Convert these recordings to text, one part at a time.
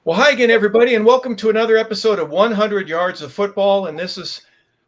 Well, hi again, everybody, and welcome to another episode of 100 Yards of Football. And this is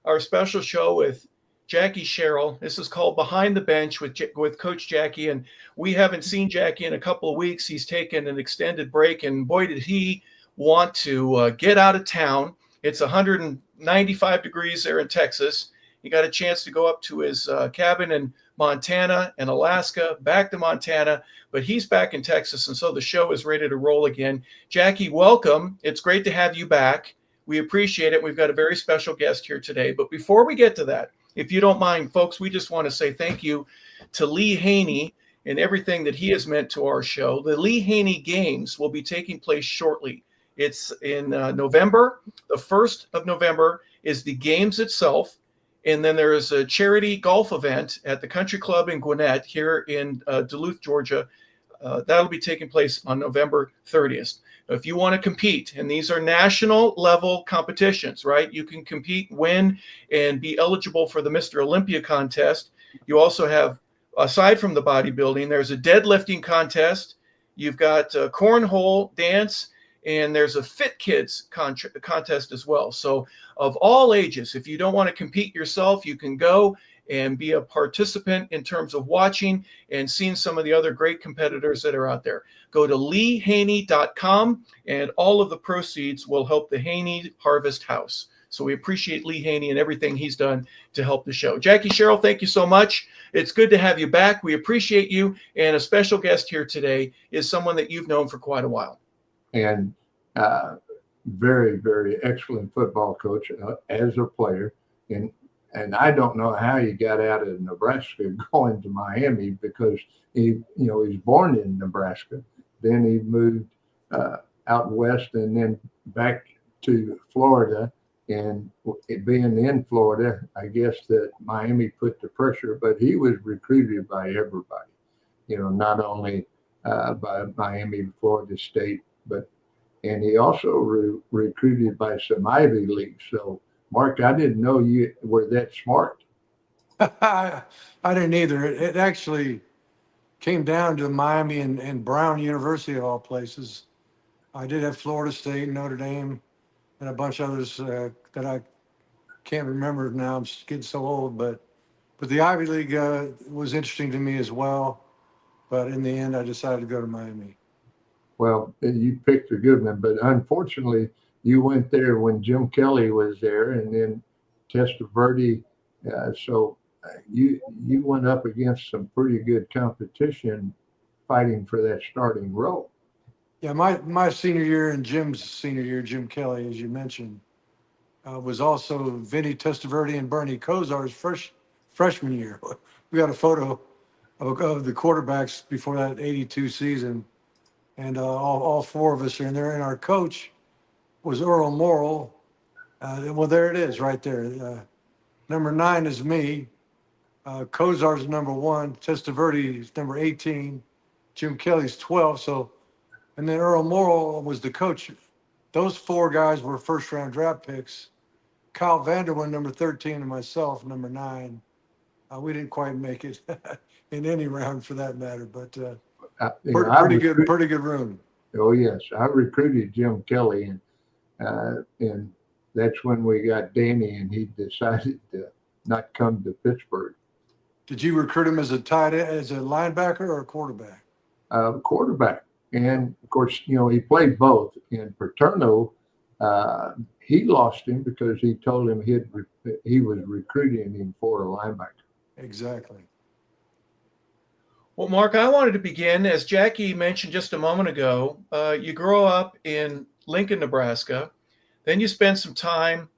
our special show with Jacki Sherrill. This is called Behind the Bench with Coach Jacki. And we haven't seen Jacki in a couple of weeks. He's taken an extended break, and boy, did he want to get out of town. It's 195 degrees there in Texas. He got a chance to go up to his cabin in Montana and Alaska, back to Montana, but he's back in Texas, and so the show is ready to roll again. Jacki, welcome. It's great to have you back. We appreciate it. We've got a very special guest here today. But before we get to that, if you don't mind, folks, we just want to say thank you to Lee Haney and everything that he has meant to our show. The Lee Haney Games will be taking place shortly. It's in November. The 1st of November is the games itself. And then there is a charity golf event at the Country Club in Gwinnett here in Duluth, Georgia. That'll be taking place on November 30th. If you want to compete, and these are national level competitions, right? You can compete, win, and be eligible for the Mr. Olympia contest. You also have, aside from the bodybuilding, there's a deadlifting contest. You've got a cornhole dance, and there's a Fit Kids contest as well. So of all ages, if you don't want to compete yourself, you can go and be a participant in terms of watching and seeing some of the other great competitors that are out there. Go to leehaney.com, and all of the proceeds will help the Haney Harvest House. So we appreciate Lee Haney and everything he's done to help the show. Jacki Sherrill, thank you so much. It's good to have you back. We appreciate you. And a special guest here today is someone that you've known for quite a while. And very, very excellent football coach as a player. And I don't know how he got out of Nebraska going to Miami, because he's born in Nebraska. Then he moved out west and then back to Florida. And being in Florida, I guess that Miami put the pressure, but he was recruited by everybody, not only by Miami, Florida State, and he also recruited by some Ivy Leagues. So, Mark, I didn't know you were that smart. I didn't either. It actually came down to Miami and Brown University of all places. I did have Florida State, Notre Dame, and a bunch of others that I can't remember now. I'm just getting so old, but the Ivy League was interesting to me as well. But in the end, I decided to go to Miami. Well, you picked a good one, but unfortunately, you went there when Jim Kelly was there, and then Testaverde. So you went up against some pretty good competition, fighting for that starting role. Yeah, my senior year and Jim's senior year, Jim Kelly, as you mentioned, was also Vinny Testaverde and Bernie Kosar's freshman year. We got a photo of the quarterbacks before that '82 season. And all four of us are in there. And our coach was Earl Morrill. Well, there it is right there. Number 9 is me. Kozar's number 1. Testaverde is number 18. Jim Kelly's 12. So, and then Earl Morrill was the coach. Those 4 guys were first-round draft picks. Kyle Vanderwin, number 13, and myself, number 9. We didn't quite make it in any round for that matter, but pretty good room. Oh yes, I recruited Jim Kelly, and that's when we got Danny, and he decided to not come to Pittsburgh. Did you recruit him as a tight end, as a linebacker, or a quarterback? Quarterback, and of course, he played both. In Paterno, he lost him because he told him he was recruiting him for a linebacker. Exactly. Well, Mark, I wanted to begin, as Jacki mentioned just a moment ago, you grow up in Lincoln, Nebraska, then you spent some time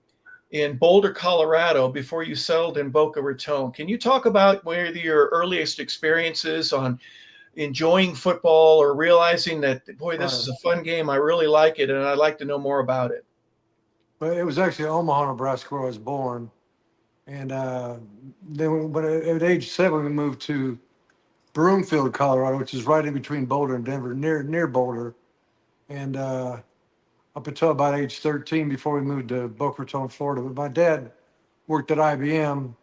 in Boulder, Colorado, before you settled in Boca Raton. Can you talk about where your earliest experiences on enjoying football or realizing that, boy, this is a fun game, I really like it, and I'd like to know more about it? Well, it was actually Omaha, Nebraska, where I was born. And then when at age 7, we moved to Broomfield, Colorado, which is right in between Boulder and Denver, near Boulder. And up until about age 13, before we moved to Boca Raton, Florida. But my dad worked at IBM,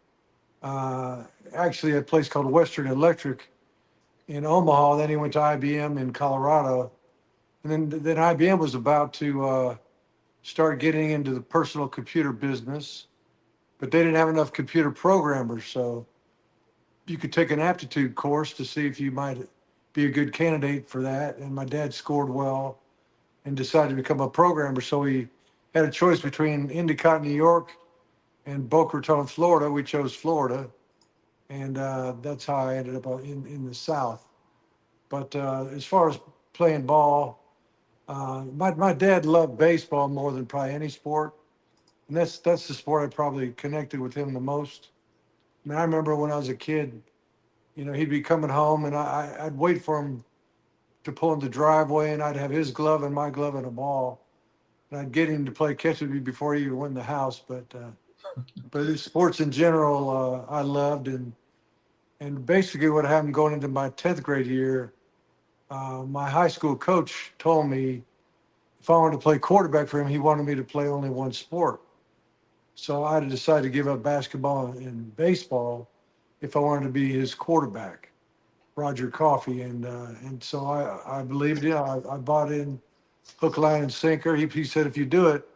actually at a place called Western Electric in Omaha. Then he went to IBM in Colorado. And then IBM was about to start getting into the personal computer business, but they didn't have enough computer programmers. So you could take an aptitude course to see if you might be a good candidate for that. And my dad scored well and decided to become a programmer. So we had a choice between Endicott, New York, and Boca Raton, Florida. We chose Florida, and that's how I ended up in the South. But as far as playing ball, my dad loved baseball more than probably any sport, and that's the sport I probably connected with him the most. I mean, I remember when I was a kid, he'd be coming home, and I'd wait for him to pull in the driveway, and I'd have his glove and my glove and a ball, and I'd get him to play catch with me before he even went in the house. But sports in general, I loved, and basically what happened going into my 10th grade year, my high school coach told me if I wanted to play quarterback for him, he wanted me to play only one sport. So I had to decide to give up basketball and baseball if I wanted to be his quarterback, Roger Coffey. And so I believed it. I bought in hook, line, and sinker. He said, if you do it,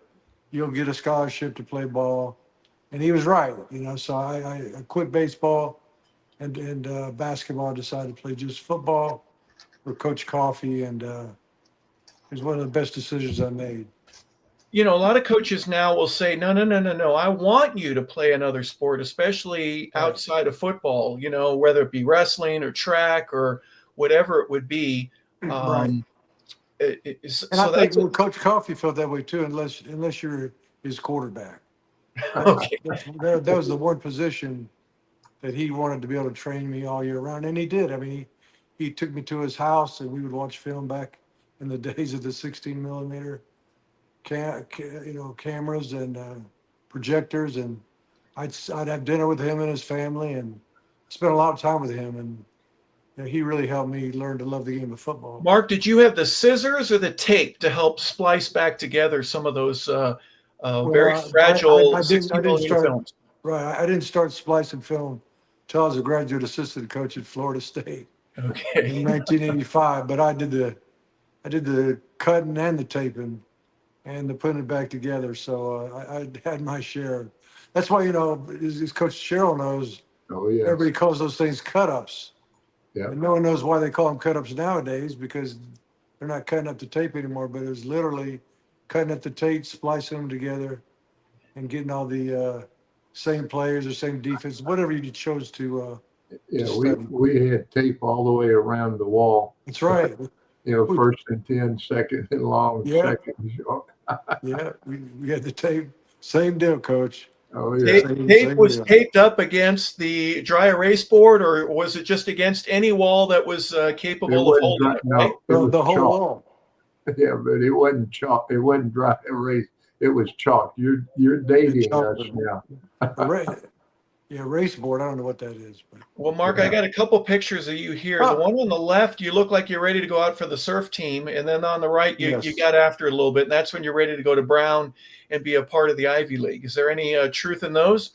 you'll get a scholarship to play ball. And he was right, so I quit baseball and basketball. I decided to play just football with Coach Coffey, and it was one of the best decisions I made. A lot of coaches now will say, no, no, no, no, no. I want you to play another sport, especially Right. outside of football, whether it be wrestling or track or whatever it would be. Right. And I So think that's Coach Coffey felt that way too, unless you're his quarterback. okay. That was the one position that he wanted to be able to train me all year round, and he did. I mean, he took me to his house, and we would watch film back in the days of the 16 millimeter cameras and projectors, and I'd have dinner with him and his family, and spent a lot of time with him, and he really helped me learn to love the game of football. Mark, did you have the scissors or the tape to help splice back together some of those very fragile I 60 didn't millimeter start films? right. I didn't start splicing film until I was a graduate assistant coach at Florida State Okay. in 1985. But I did the cutting and the taping and the putting it back together. So I had my share. That's why as Coach Sherrill knows, Oh, yes. everybody calls those things cut-ups. Yeah. And no one knows why they call them cut-ups nowadays, because they're not cutting up the tape anymore, but it was literally cutting up the tape, splicing them together, and getting all the same players or same defense, whatever you chose to Yeah, study. we had tape all the way around the wall. That's right. First and 10, second and long, Yeah. second and short. Yeah, we had the tape. Same deal, Coach. Oh, yeah. Tape was deal. taped up against the dry erase board, or was it just against any wall that was capable of holding it? Right? No, it was The whole chalk. wall. Yeah, but it wasn't chalk. It wasn't dry erase. It was chalk. You're dating chalk, us now. Race board. I don't know what that is, but Well, Mark, I got a couple pictures of you here. The one on the left, you look like you're ready to go out for the surf team, and then on the right, you Yes. got after it a little bit, and that's when you're ready to go to Brown and be a part of the Ivy League. Is there any truth in those?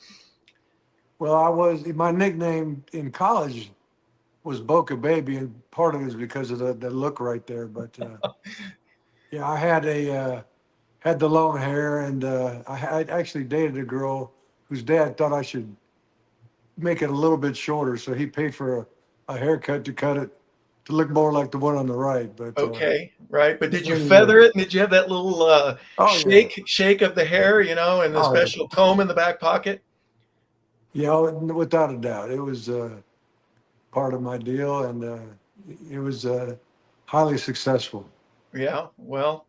well, my nickname in college was Boca Baby, and part of it is because of the look right there. But yeah, I had the long hair, and I actually dated a girl whose dad thought I should make it a little bit shorter, so he paid for a haircut to cut it to look more like the one on the right. But Okay, right. But did you Anyway. feather it? And did you have that little Oh, shake of the hair, and the Oh, yeah. special comb in the back pocket? yeah, without a doubt, it was part of my deal, and it was highly successful. Yeah, well,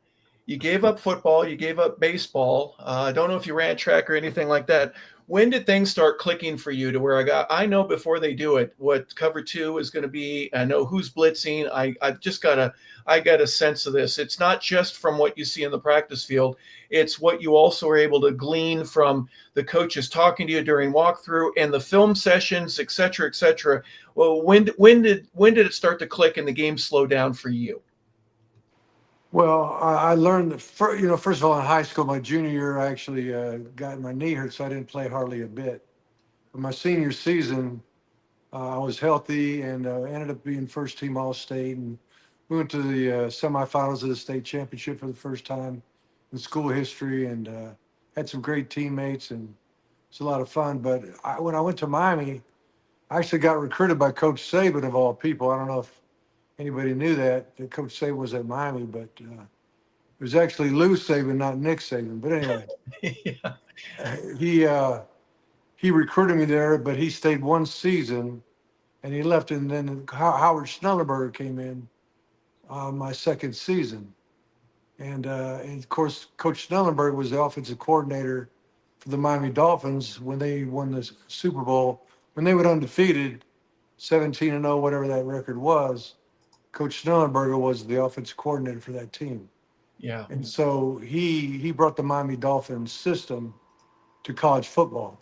you gave up football, you gave up baseball. I don't know if you ran track or anything like that. When did things start clicking for you to where I know before they do it what cover two is going to be? I know who's blitzing. I got a sense of this. It's not just from what you see in the practice field. It's what you also are able to glean from the coaches talking to you during walkthrough and the film sessions, et cetera, et cetera. Well, when did it start to click and the game slow down for you? Well, I learned that, first of all, in high school, my junior year, I actually got my knee hurt, so I didn't play hardly a bit. But my senior season, I was healthy and ended up being first team All-State and we went to the semifinals of the state championship for the first time in school history, and had some great teammates, and it's a lot of fun. But when I went to Miami, I actually got recruited by Coach Saban of all people. I don't know if anybody knew that Coach Saban was at Miami, but it was actually Lou Saban, not Nick Saban. But anyway, Yeah. he he recruited me there, but he stayed one season and he left. And then Howard Schnellenberger came in my second season. And of course, Coach Schnellenberger was the offensive coordinator for the Miami Dolphins when they won the Super Bowl. When they went undefeated, 17-0, whatever that record was, Coach Schnellenberger was the offensive coordinator for that team. Yeah. And so he brought the Miami Dolphins system to college football.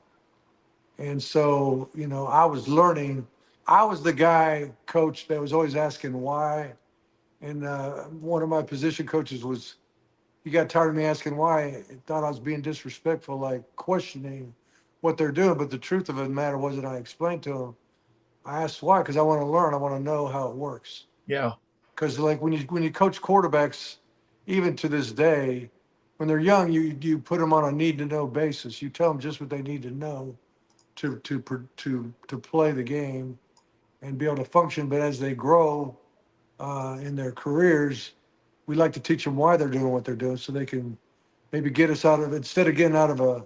And so, I was learning. I was the guy, coach, that was always asking why. And one of my position coaches he got tired of me asking why. He thought I was being disrespectful, like questioning what they're doing. But the truth of the matter was that I explained to him. I asked why, because I want to learn. I want to know how it works. Yeah. Because like when you coach quarterbacks, even to this day, when they're young, you put them on a need to know basis. You tell them just what they need to know to play the game and be able to function. But as they grow in their careers, we like to teach them why they're doing what they're doing, so they can maybe get us out of, instead of getting out of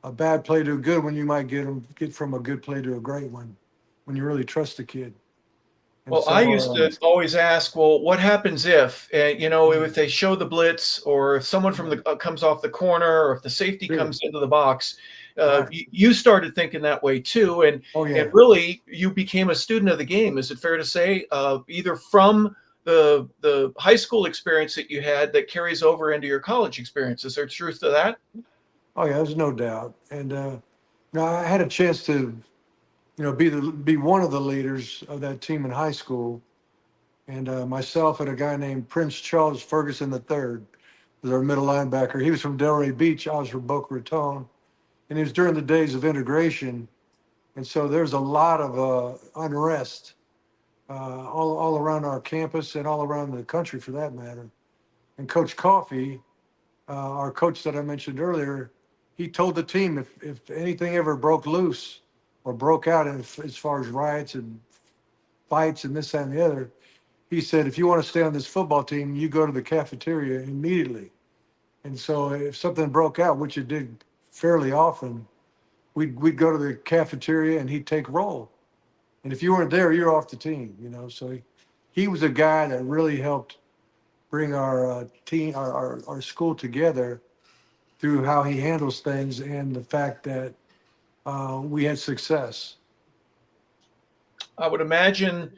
a bad play to a good one, you might get from a good play to a great one when you really trust the kid. And Well, so, I used to always ask, well, what happens if, if they show the blitz, or if someone from the comes off the corner, or if the safety Sure. comes into the box? Right. You started thinking that way too, and Oh yeah. and really, you became a student of the game. Is it fair to say, either from the high school experience that you had that carries over into your college experience? Is there truth to that? Oh yeah, there's no doubt. And now I had a chance to, be one of the leaders of that team in high school, and myself and a guy named Prince Charles Ferguson III was our middle linebacker. He was from Delray Beach. I was from Boca Raton, and it was during the days of integration, and so there's a lot of unrest all around our campus and all around the country for that matter. And Coach Coffey, our coach that I mentioned earlier, he told the team if anything ever broke loose or broke out as far as riots and fights and this, that, and the other, he said, if you want to stay on this football team, you go to the cafeteria immediately. And so if something broke out, which it did fairly often, we'd go to the cafeteria and he'd take roll. And if you weren't there, you're off the team, So he was a guy that really helped bring our team, our school together through how he handles things and the fact that we had success. I would imagine,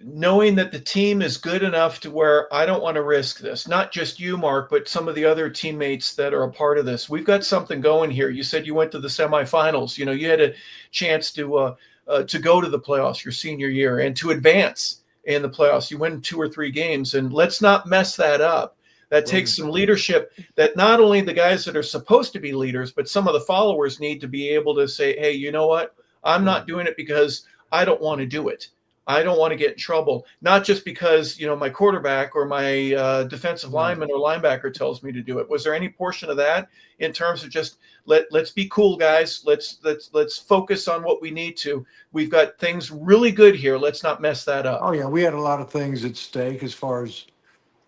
knowing that the team is good enough to where I don't want to risk this, not just you, Mark, but some of the other teammates that are a part of this. We've got something going here. You said you went to the semifinals. You had a chance to go to the playoffs your senior year and to advance in the playoffs. You win 2 or 3 games, and let's not mess that up. That takes some leadership, that not only the guys that are supposed to be leaders, but some of the followers need to be able to say, hey, you know what? I'm not doing it because I don't want to do it. I don't want to get in trouble, not just because, my quarterback or my defensive lineman or linebacker tells me to do it. Was there any portion of that in terms of just let's be cool, guys. Let's focus on what we need to. We've got things really good here. Let's not mess that up. Oh yeah, we had a lot of things at stake as far as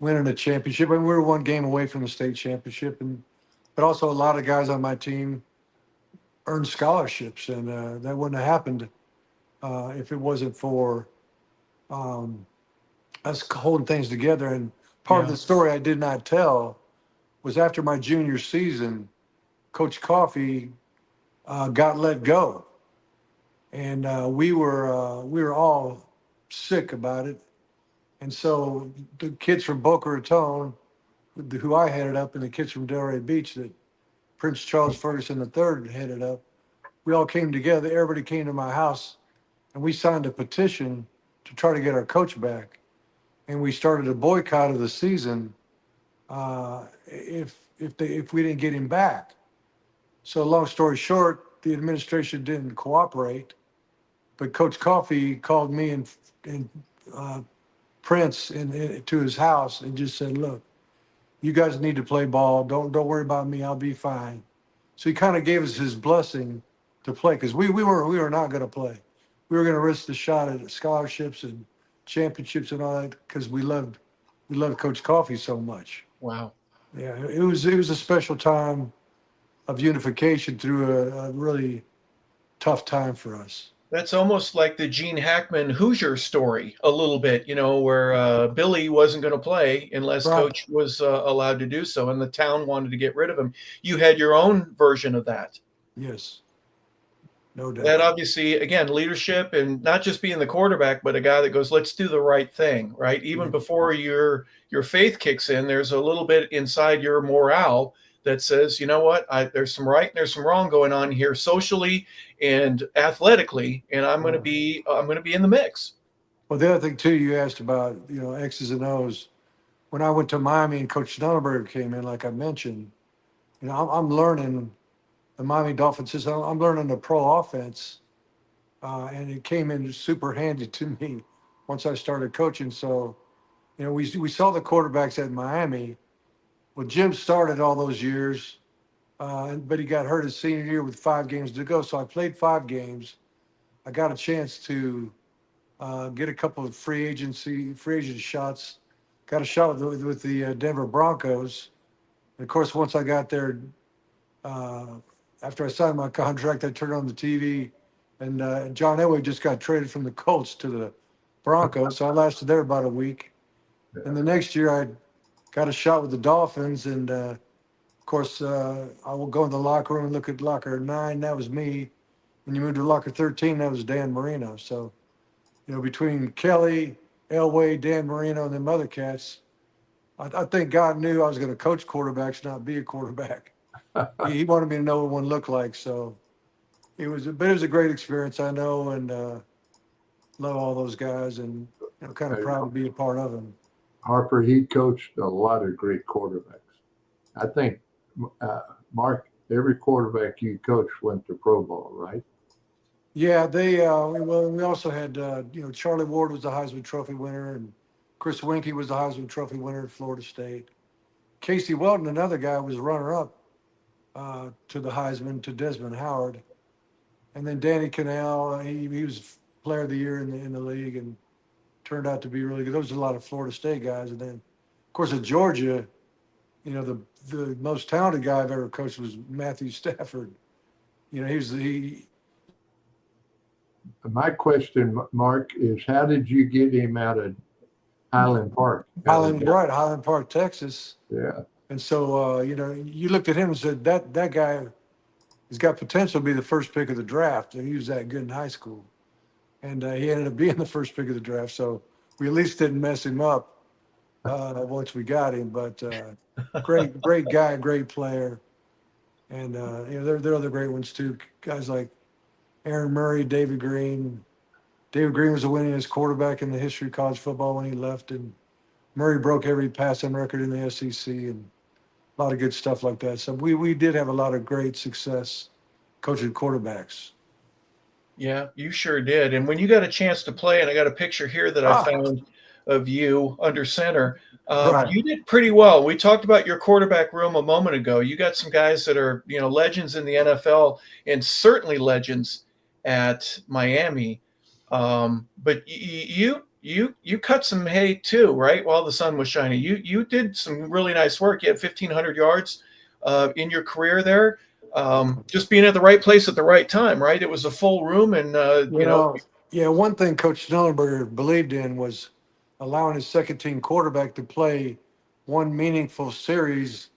winning a championship. And we were one game away from the state championship, but also a lot of guys on my team earned scholarships, and that wouldn't have happened if it wasn't for us holding things together. And part of the story I did not tell was after my junior season, Coach Coffey got let go, and we were all sick about it. And so the kids from Boca Raton, who I headed up, and the kids from Delray Beach that Prince Charles Ferguson III headed up, we all came together. Everybody came to my house, and we signed a petition to try to get our coach back. And we started a boycott of the season if we didn't get him back. So long story short, the administration didn't cooperate, but Coach Coffey called me and Prince to his house and just said, "Look, you guys need to play ball. Don't worry about me. I'll be fine." So he kind of gave us his blessing to play because we were not going to play. We were going to risk the shot at scholarships and championships and all that because we loved Coach Coffee so much. Wow. Yeah, it was a special time of unification through a really tough time for us. That's almost like the Gene Hackman Hoosier story a little bit, where Billy wasn't going to play unless Right. Coach was allowed to do so, and the town wanted to get rid of him. You had your own version of that. Yes, no That doubt. obviously, again, leadership and not just being the quarterback, but a guy that goes, "Let's do the right thing," right? Even before your faith kicks in, there's a little bit inside your morale that says, "You know what? There's some right and there's some wrong going on here socially and athletically, and I'm going to be in the mix." Well, the other thing too, you asked about, X's and O's. When I went to Miami and Coach Schnellenberger came in, like I mentioned, I'm learning the Miami Dolphins system. I'm learning the pro offense, and it came in super handy to me once I started coaching. So, we saw the quarterbacks at Miami. Well, Jim started all those years, but he got hurt his senior year with 5 games to go. So I played 5 games. I got a chance to get a couple of free agent shots. Got a shot with the Denver Broncos. And of course, once I got there, after I signed my contract, I turned on the TV, and John Elway just got traded from the Colts to the Broncos. So I lasted there about a week. And the next year, I got a shot with the Dolphins, and of course, I will go in the locker room and look at locker 9. That was me. When you moved to locker 13, that was Dan Marino. So, between Kelly, Elway, Dan Marino, and them other cats, I think God knew I was going to coach quarterbacks, not be a quarterback. He wanted me to know what one looked like. So it was a great experience, I know, and love all those guys, and kind of proud to be a part of them. Harper, he coached a lot of great quarterbacks. I think, Mark, every quarterback you coached went to Pro Bowl, right? Yeah, we also had, Charlie Ward was the Heisman Trophy winner, and Chris Winkie was the Heisman Trophy winner at Florida State. Casey Weldon, another guy, was runner-up to the Heisman, to Desmond Howard. And then Danny Cannell, he was player of the year in the league and turned out to be really good. There was a lot of Florida State guys. And then, of course, at Georgia, the most talented guy I've ever coached was Matthew Stafford. My question, Mark, is how did you get him out of Highland Park? Highland Park, Texas. Yeah. And so, you looked at him and said, that guy has got potential to be the first pick of the draft. And he was that good in high school. And he ended up being the first pick of the draft. So we at least didn't mess him up once we got him. But great guy, great player. And, there are other great ones too. Guys like Aaron Murray, David Green. David Green was the winningest quarterback in the history of college football when he left. And Murray broke every passing record in the SEC and a lot of good stuff like that. So we did have a lot of great success coaching quarterbacks. Yeah, you sure did. And when you got a chance to play, and I got a picture here that I found of you under center, Right. you did pretty well. We talked about your quarterback room a moment ago. You got some guys that are, legends in the NFL and certainly legends at Miami. But you cut some hay too, right? While the sun was shining, you did some really nice work. You had 1,500 yards in your career there. Just being at the right place at the right time, right? It was a full room, and Yeah, one thing Coach Schnellenberger believed in was allowing his second team quarterback to play one meaningful series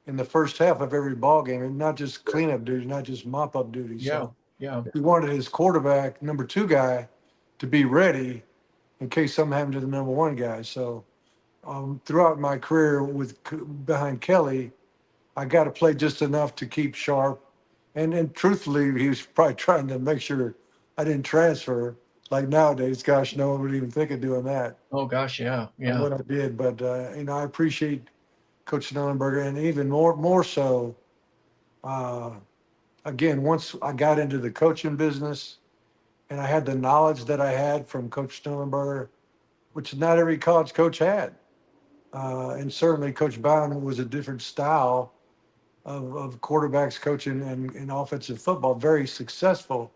in the first half of every ball game, and not just cleanup duty, not just mop up duty. So yeah. he wanted his quarterback, number 2 guy, to be ready in case something happened to the number 1 guy. So throughout my career behind Kelly, I got to play just enough to keep sharp. And truthfully, he was probably trying to make sure I didn't transfer. Like nowadays, gosh, no one would even think of doing that. Oh gosh, yeah. What I did, but I appreciate Coach Schnellenberger, and even more so. Again, once I got into the coaching business, and I had the knowledge that I had from Coach Schnellenberger, which not every college coach had. And certainly Coach Bowden was a different style of quarterbacks coaching and offensive football, very successful,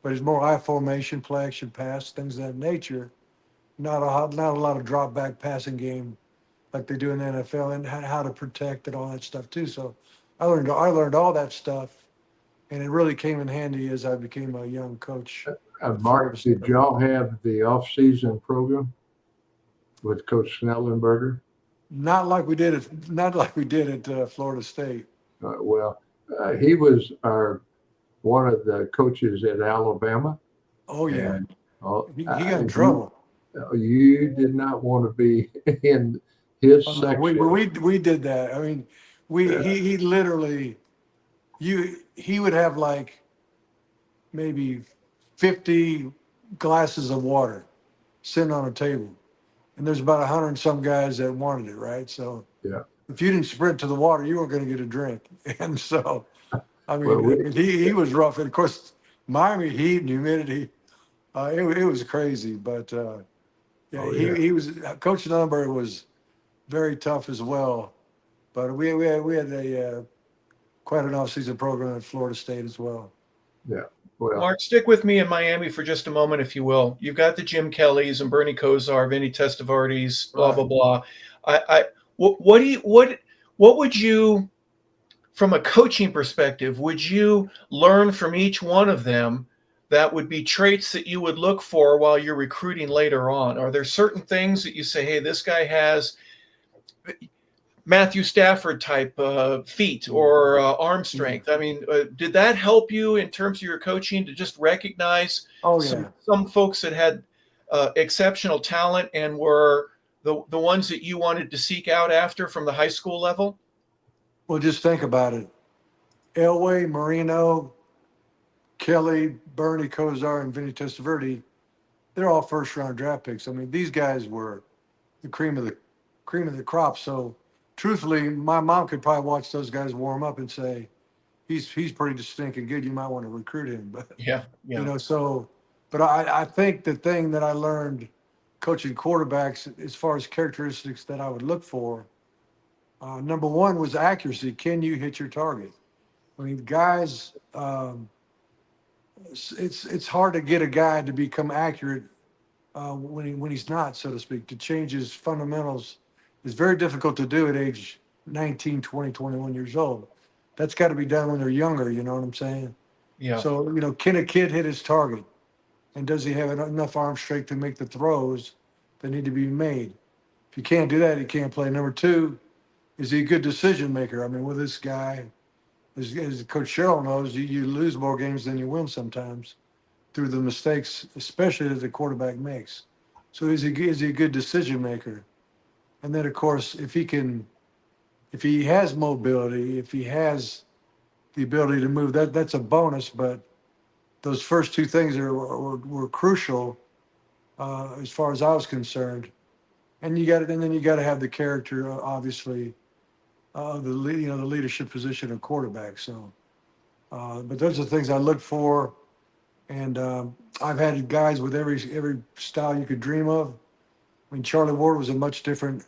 but it's more I formation, play action pass, things of that nature. Not a lot of drop back passing game like they do in the NFL, and how to protect and all that stuff too. So I learned all that stuff, and it really came in handy as I became a young coach. Mark, did y'all have the off-season program with Coach Snellenberger? Not like we did at Florida State. He was one of the coaches at Alabama. Oh yeah, and, he got in trouble. You did not want to be in his section. We did that. I mean, he literally, he would have like maybe 50 glasses of water sitting on a table, and there's about 100 and some guys that wanted it, right? So yeah, if you didn't sprint to the water, you weren't going to get a drink. And so, I mean, he was rough. And of course, Miami heat and humidity, it was crazy. But he was Coach Nunberg was very tough as well. But we had a quite an off-season program at Florida State as well. Yeah. Well, Mark, stick with me in Miami for just a moment, if you will. You've got the Jim Kellys and Bernie Kosar, Vinny Testavardis, blah blah blah. What would you, from a coaching perspective, would you learn from each one of them that would be traits that you would look for while you're recruiting later on? Are there certain things that you say, hey, this guy has Matthew Stafford type feet or arm strength? I mean, did that help you in terms of your coaching to just recognize some folks that had exceptional talent and were the ones that you wanted to seek out after from the high school level? Well, just think about it. Elway, Marino, Kelly, Bernie Kosar, and Vinny Testaverde, they're all first-round draft picks. I mean, these guys were the cream of the crop. So, truthfully, my mom could probably watch those guys warm up and say, he's pretty stinking good. You might want to recruit him. But but I think the thing that I learned coaching quarterbacks as far as characteristics that I would look for, number one was accuracy. Can you hit your target? I mean, guys, it's hard to get a guy to become accurate when he's not, so to speak. To change his fundamentals is very difficult to do at age 19, 20, 21 years old. That's got to be done when they're younger, you know what I'm saying? Yeah. So, can a kid hit his target? And does he have enough arm strength to make the throws that need to be made? If you can't do that, he can't play. Number two, is he a good decision maker? I mean, with this guy, as Coach Sherrill knows, you lose more games than you win sometimes through the mistakes, especially that the quarterback makes. So is he a good decision maker? And then, of course, if he has mobility, if he has the ability to move, that's a bonus. But those first two things were crucial as far as I was concerned. And then you got to have the character, obviously, the leadership position of quarterback. So, but those are the things I look for. And I've had guys with every style you could dream of. I mean, Charlie Ward was a much different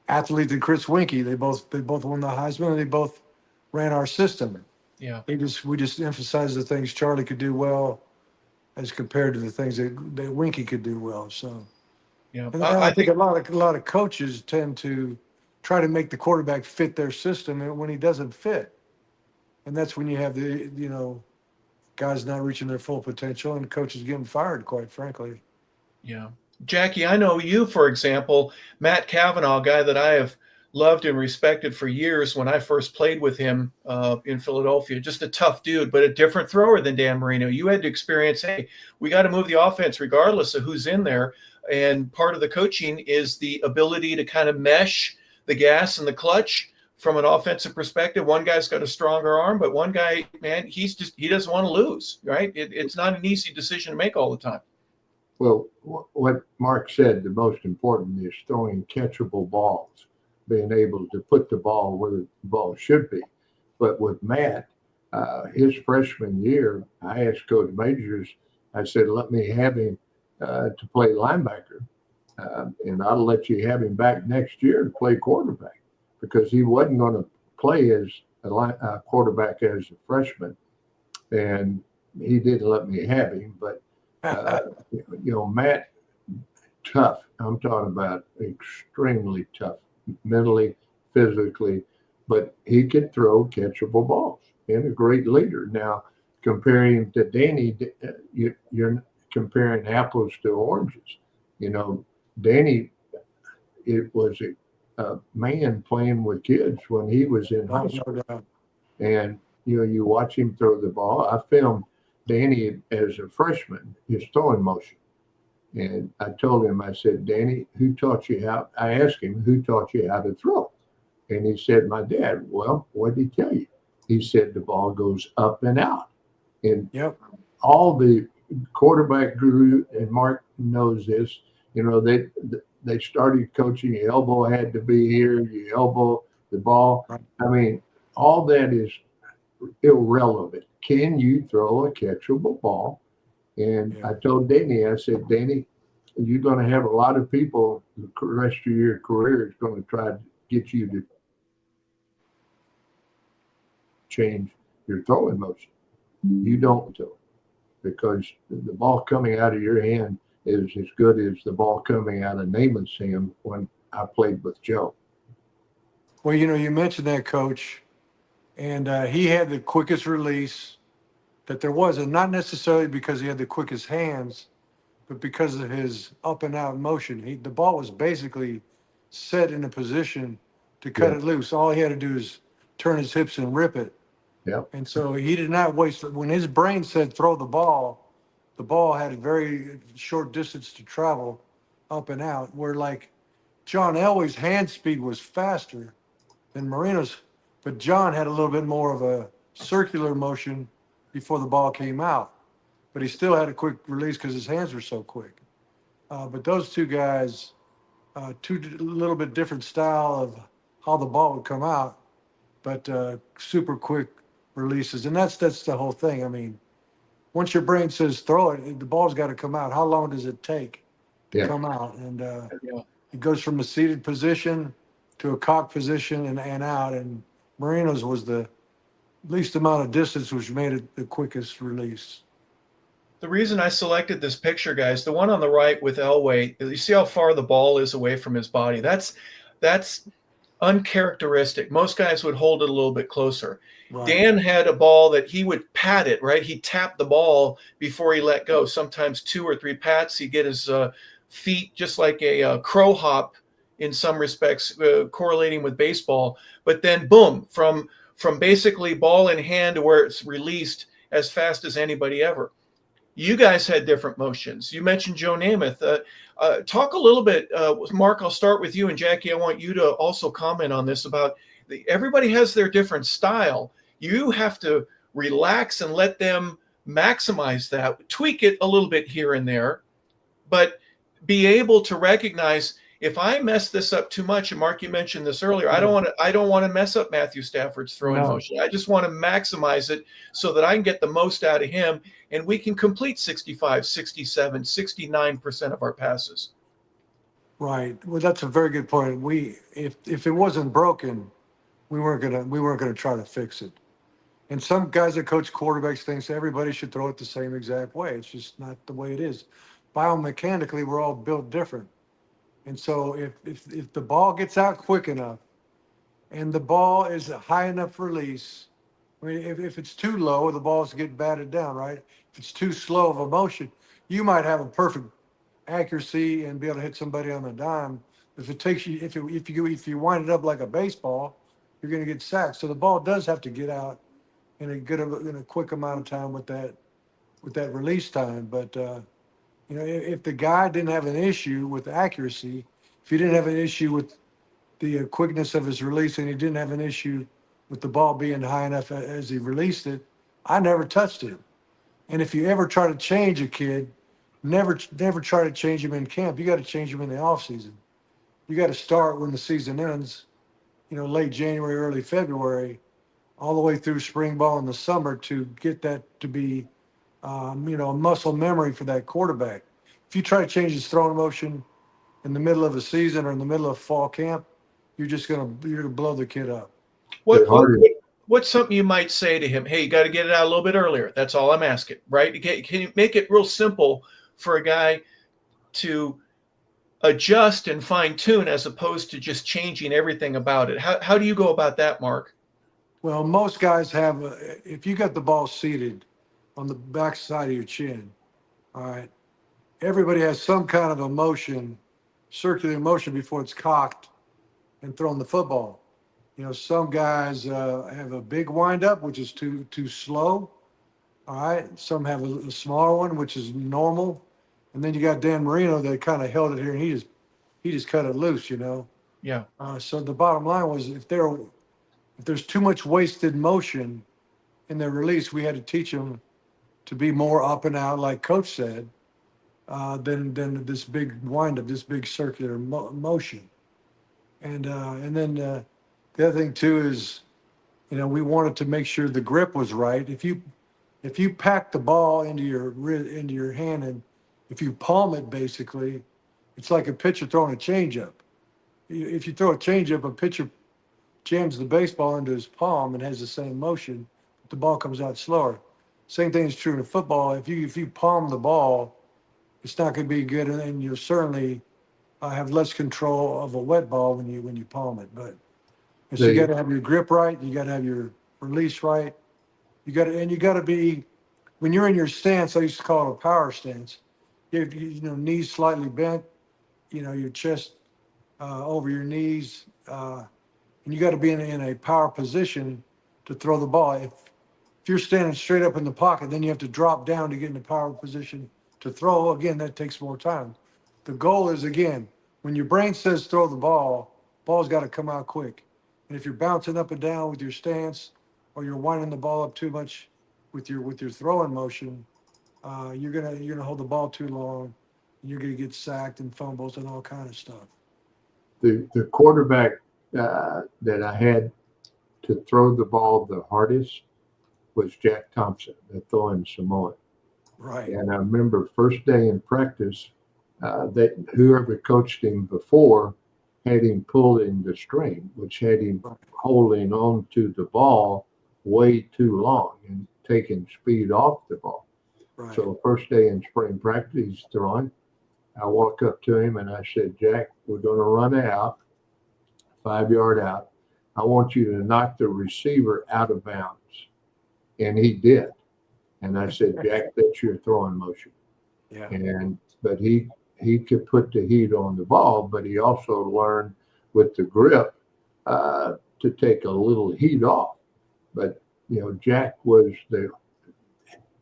athlete than Chris Winkie. They both won the Heisman, and they both ran our system. Yeah. We just emphasized the things Charlie could do well as compared to the things that Winkie could do well. So, yeah, and I think a lot of coaches tend to try to make the quarterback fit their system, and when he doesn't fit, and that's when you have the guys not reaching their full potential and coaches getting fired, quite frankly. Yeah. Jacki, I know you, for example, Matt Cavanaugh, a guy that I have loved and respected for years when I first played with him in Philadelphia. Just a tough dude, but a different thrower than Dan Marino. You had to experience, hey, we got to move the offense regardless of who's in there. And part of the coaching is the ability to kind of mesh the gas and the clutch from an offensive perspective. One guy's got a stronger arm, but one guy, man, he doesn't want to lose, right? It's not an easy decision to make all the time. Well, what Mark said, the most important is throwing catchable balls, being able to put the ball where the ball should be. But with Matt, his freshman year, I asked Coach Majors, I said, let me have him to play linebacker. and I'll let you have him back next year to play quarterback because he wasn't going to play as a quarterback as a freshman. And he didn't let me have him. But, Matt, tough. I'm talking about extremely tough, mentally, physically, but he could throw catchable balls and a great leader. Now, comparing him to Danny, you're comparing apples to oranges. Danny, it was a man playing with kids when he was in high school. And, you watch him throw the ball. I filmed Danny as a freshman, his throwing motion. And I told him, I said, Danny, I asked him, who taught you how to throw? And he said, my dad. Well, what did he tell you? He said, the ball goes up and out. And all the quarterback guru, and Mark knows this, they started coaching, your elbow had to be here, you elbow the ball. I mean, all that is irrelevant. Can you throw a catchable ball? And I told Danny, I said, Danny, you're going to have a lot of people the rest of your career is going to try to get you to change your throwing motion. You don't do it because the ball coming out of your hand is as good as the ball coming out of Namath's hand when I played with Joe. Well, you mentioned that, Coach, and he had the quickest release that there was, and not necessarily because he had the quickest hands, but because of his up and out motion. The ball was basically set in a position to cut it loose. All he had to do is turn his hips and rip it. Yep. And so he did not waste. When his brain said throw the ball had a very short distance to travel up and out, where like John Elway's hand speed was faster than Marino's, but John had a little bit more of a circular motion before the ball came out. But he still had a quick release because his hands were so quick. But those two guys, a little bit different style of how the ball would come out, but super quick releases. And that's the whole thing. I mean, once your brain says throw it, the ball's got to come out. How long does it take to come out? And it goes from a seated position to a cocked position and out. And Marino's was the least amount of distance, which made it the quickest release. The reason I selected this picture, guys, the one on the right with Elway, you see how far the ball is away from his body. That's uncharacteristic. Most guys would hold it a little bit closer. Right. Dan had a ball that he would pat it, right? He'd tap the ball before he let go. Sometimes 2 or 3 pats. He'd get his feet just like a crow hop in some respects, correlating with baseball. But then, boom, from basically ball in hand to where it's released as fast as anybody ever. You guys had different motions. You mentioned Joe Namath. Talk a little bit, Mark, I'll start with you, and Jacki, I want you to also comment on this about everybody has their different style. You have to relax and let them maximize that, tweak it a little bit here and there, but be able to recognize if I mess this up too much, and Mark, you mentioned this earlier, I don't want to mess up Matthew Stafford's throwing motion. I just want to maximize it so that I can get the most out of him, and we can complete 65, 67, 69% of our passes. Right. Well, that's a very good point. If it wasn't broken, we weren't gonna try to fix it. And some guys that coach quarterbacks think everybody should throw it the same exact way. It's just not the way it is. Biomechanically, we're all built different. And so if the ball gets out quick enough and the ball is a high enough release, I mean, if it's too low, the ball's getting batted down, right? If it's too slow of a motion, you might have a perfect accuracy and be able to hit somebody on a dime. If it takes you, if you wind it up like a baseball, you're going to get sacked. So the ball does have to get out in a quick amount of time with that release time. But if the guy didn't have an issue with accuracy, if he didn't have an issue with the quickness of his release, and he didn't have an issue with the ball being high enough as he released it, I never touched him. And if you ever try to change a kid, never try to change him in camp. You got to change him in the off season. You got to start when the season ends, late January, early February, all the way through spring ball in the summer to get that to be a muscle memory for that quarterback. If you try to change his throwing motion in the middle of a season or in the middle of fall camp, you're gonna blow the kid up. What, The what, hardest, what what's something you might say to him? Hey, you got to get it out a little bit earlier. That's all I'm asking, right? Can you make it real simple for a guy to adjust and fine tune as opposed to just changing everything about it? How do you go about that, Mark? Well, most guys have, if you got the ball seated on the back side of your chin, all right, everybody has some kind of emotion, circular motion before it's cocked and thrown the football. You know, some guys have a big windup, which is too slow. All right. Some have a smaller one, which is normal. And then you got Dan Marino that kind of held it here, and he just cut it loose, you know. Yeah. So the bottom line was if there's too much wasted motion in their release, we had to teach them to be more up and out, like Coach said, than this big windup, this big circular motion. And then the other thing too is, you know, we wanted to make sure the grip was right. If you pack the ball into your hand, and if you palm it, basically, it's like a pitcher throwing a changeup. If you throw a changeup, a pitcher jams the baseball into his palm and has the same motion, but the ball comes out slower. Same thing is true in football. If you palm the ball, it's not going to be good, and you'll certainly have less control of a wet ball when you palm it. But so you got to have your grip right. You got to have your release right. You got to be, when you're in your stance, I used to call it a power stance. You know, knees slightly bent, you know, your chest over your knees, and you got to be in a power position to throw the ball. If you're standing straight up in the pocket, then you have to drop down to get in the power position to throw. Again, that takes more time. The goal is, again, when your brain says throw the ball's got to come out quick. And if you're bouncing up and down with your stance, or you're winding the ball up too much with your throwing motion, you're gonna hold the ball too long, and you're gonna get sacked and fumbles and all kind of stuff. the quarterback that I had to throw the ball the hardest was Jack Thompson, the throwing Samoan. Right. And I remember first day in practice, that whoever coached him before had him pulling the string, which had him holding on to the ball way too long and taking speed off the ball. Right. So first day in spring practice, he's throwing. I walk up to him and I said, Jack, we're going to run out, 5-yard out. I want you to knock the receiver out of bounds. And he did. And I said, Jack, that's your throwing motion. Yeah. But he could put the heat on the ball, but he also learned with the grip to take a little heat off. But you know, Jack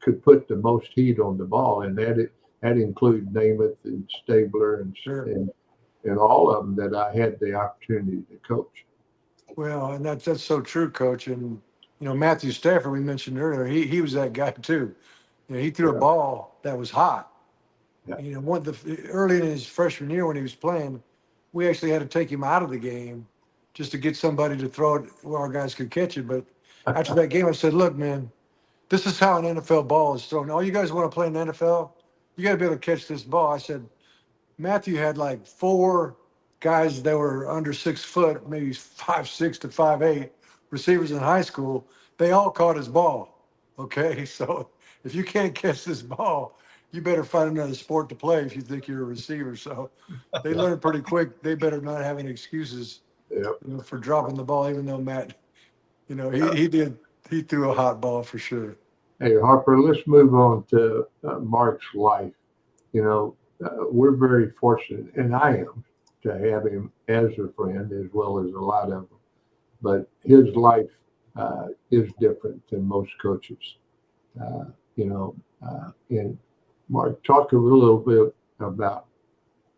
could put the most heat on the ball, and that included Namath and Stabler and Sure. and all of them that I had the opportunity to coach. Well, and that's so true, Coach. And you know, Matthew Stafford, we mentioned earlier, he was that guy too. You know, he threw a ball that was hot. Yeah. You know, early in his freshman year when he was playing, we actually had to take him out of the game just to get somebody to throw it where our guys could catch it. But after that game, I said, look, man, this is how an NFL ball is thrown. All you guys want to play in the NFL, you got to be able to catch this ball. I said, Matthew had like 4 guys that were under 6 foot, maybe 5'6" to 5'8", receivers in high school. They all caught his ball. Okay, so if you can't catch this ball, you better find another sport to play if you think you're a receiver. So they learned pretty quick. They better not have any excuses for dropping the ball, even though Matt, you know, he threw a hot ball for sure. Hey, Harper, let's move on to Mark's life. You know, we're very fortunate, and I am, to have him as a friend as well as a lot of them. But his life is different than most coaches. You know, and Mark, talk a little bit about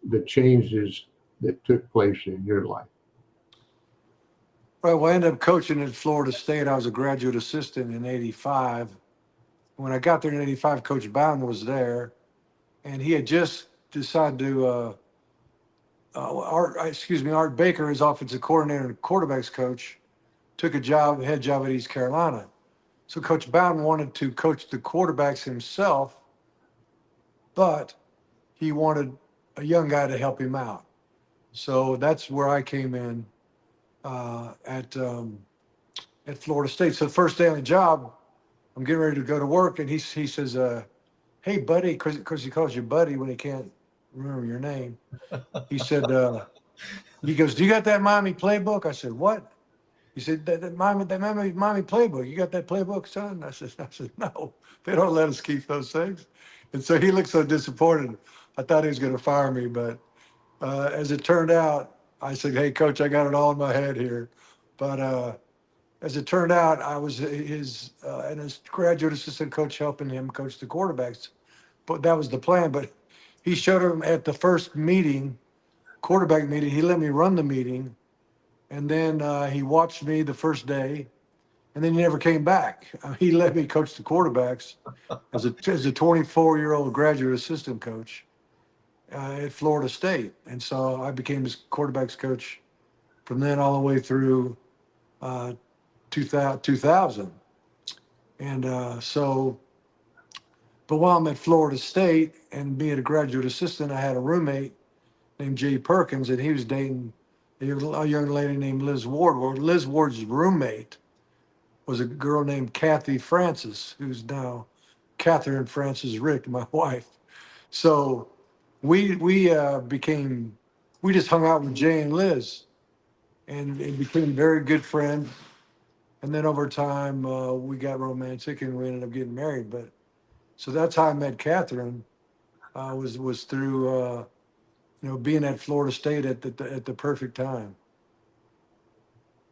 the changes that took place in your life. Well, I ended up coaching at Florida State. I was a graduate assistant in '85. When I got there in '85, Coach Bowden was there, and he had just decided to. Art Baker, his offensive coordinator and quarterbacks coach, took a head job at East Carolina. So Coach Bowden wanted to coach the quarterbacks himself, but he wanted a young guy to help him out. So that's where I came in at Florida State. So the first day on the job, I'm getting ready to go to work, and he says, "Hey, buddy," because he calls you buddy when he can't remember your name. He said, he goes, "Do you got that Miami playbook?" I said, "What?" He said, that Miami playbook. You got that playbook, son?" I said, "No, they don't let us keep those things." And so he looked so disappointed. I thought he was going to fire me, but as it turned out, I said, "Hey, coach, I got it all in my head here." But as it turned out, I was and his graduate assistant coach helping him coach the quarterbacks. But that was the plan. But he showed him at the first meeting, quarterback meeting. He let me run the meeting, and then he watched me the first day, and then he never came back. He let me coach the quarterbacks as a 24-year-old graduate assistant coach at Florida State, and so I became his quarterbacks coach from then all the way through 2000. And but while I'm at Florida State and being a graduate assistant, I had a roommate named Jay Perkins, and he was dating a young lady named Liz Ward. Well, Liz Ward's roommate was a girl named Kathy Francis, who's now Catherine Francis Richt, my wife. So we became, we just hung out with Jay and Liz, and it became very good friends. And then over time, we got romantic and we ended up getting married. But so that's how I met Catherine. Was through being at Florida State at the perfect time.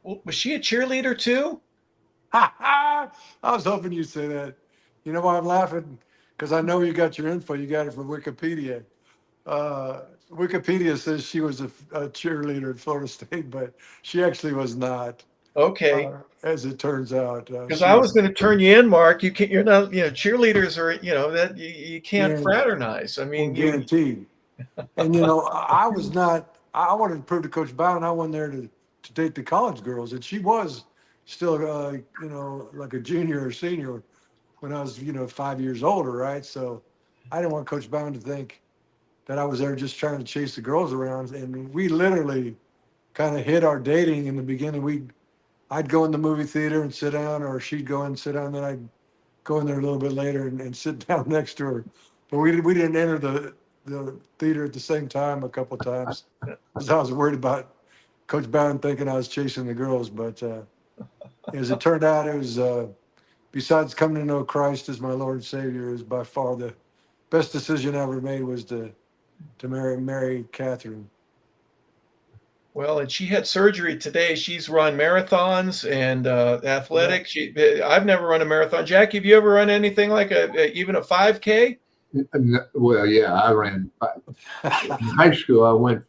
Well, was she a cheerleader too? I was hoping you'd say that. You know why I'm laughing? Because I know you got your info. You got it from Wikipedia. Wikipedia says she was a cheerleader at Florida State, but she actually was not. Okay. As it turns out, Because I was going to turn you in, Mark. You can't. You're not. Cheerleaders are. That you can't fraternize. I mean, guaranteed. And I was not. I wanted to prove to Coach Bowden I went there to date the college girls, and she was still, like a junior or senior when I was, 5 years older, right? So I didn't want Coach Bowden to think that I was there just trying to chase the girls around, and we literally kind of hid our dating in the beginning. I'd go in the movie theater and sit down, or she'd go and sit down. Then I'd go in there a little bit later and sit down next to her. But we didn't enter the theater at the same time a couple of times because I was worried about Coach Bowden thinking I was chasing the girls. But as it turned out, it was besides coming to know Christ as my Lord and Savior, it was by far the best decision I ever made was to marry Catherine. Well, and she had surgery today. She's run marathons and athletics. I've never run a marathon. Jacki, have you ever run anything like even a 5K? Well, yeah, I ran. In high school, I went.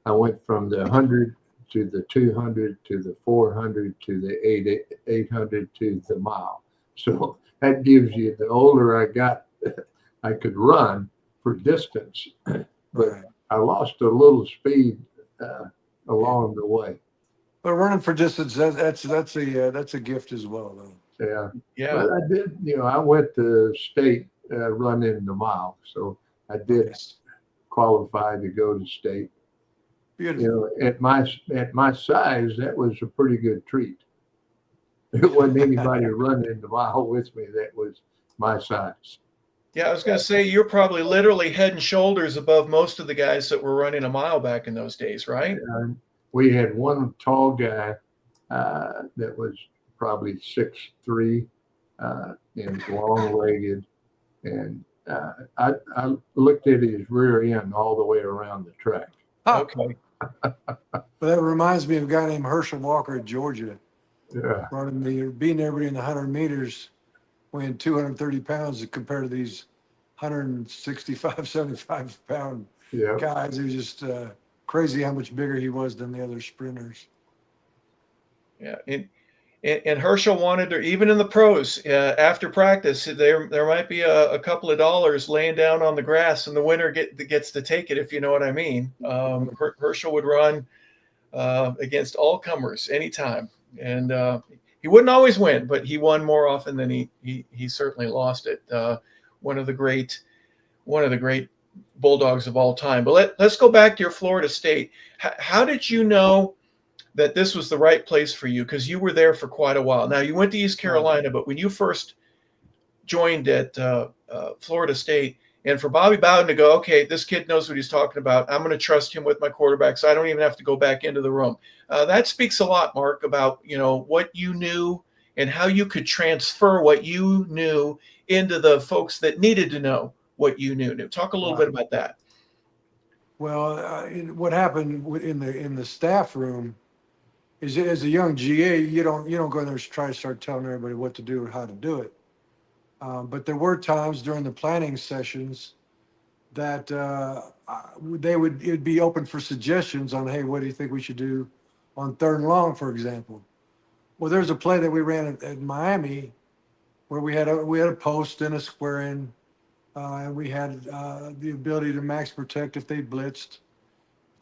I went from the 100 to the 200 to the 400 to the 800 to the mile. So that gives you, the older I got, I could run for distance, but Right. I lost a little speed along the way. But running for distance, that's a gift as well, though. Yeah. Yeah. But I did, I went to state running the mile. So I did qualify to go to state. Beautiful. At my size, that was a pretty good treat. There wasn't anybody running the mile with me that was my size. Yeah, I was going to say you're probably literally head and shoulders above most of the guys that were running a mile back in those days, right? We had one tall guy that was probably 6'3", and long-legged, and I looked at his rear end all the way around the track. Okay. Well, that reminds me of a guy named Herschel Walker at Georgia. Yeah. Beating everybody in the 100 meters, weighing 230 pounds compared to these 165, 75 pound guys. It was just crazy how much bigger he was than the other sprinters. Yeah. And Herschel wanted to, even in the pros, after practice, there might be a couple of dollars laying down on the grass, and the winner gets to take it, if you know what I mean. Herschel would run against all comers anytime, and he wouldn't always win, but he won more often than he certainly lost it. One of the great Bulldogs of all time. But let's go back to your Florida State. How did you know that this was the right place for you? Because you were there for quite a while. Now, you went to East Carolina, but when you first joined at Florida State, and for Bobby Bowden to go, okay, this kid knows what he's talking about. I'm going to trust him with my quarterback, so I don't even have to go back into the room. That speaks a lot, Mark, about what you knew and how you could transfer what you knew into the folks that needed to know what you knew. Talk a little bit about that. Well, what happened in the staff room is, as a young GA, you don't go in there and try to start telling everybody what to do or how to do it. But there were times during the planning sessions that it'd be open for suggestions on, hey, what do you think we should do on 3rd and long, for example? Well, there's a play that we ran at Miami where we had a post and a square in, and we had the ability to max protect if they blitzed.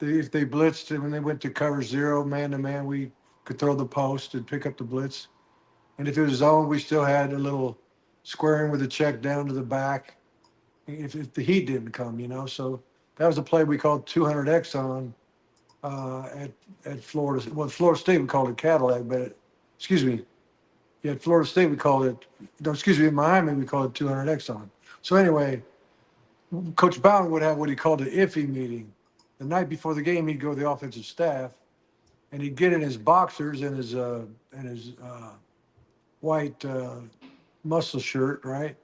If they blitzed and when they went to cover 0 man to man, we could throw the post and pick up the blitz. And if it was zone, we still had a little squaring with a check down to the back if the heat didn't come, So that was a play we called 200X on at Florida. Well, Florida State, we called it Cadillac, but at Florida State, we called it, in Miami, we called it 200X on. So anyway, Coach Bowden would have what he called an iffy meeting. The night before the game, he'd go to the offensive staff, and he'd get in his boxers and his white muscle shirt, right?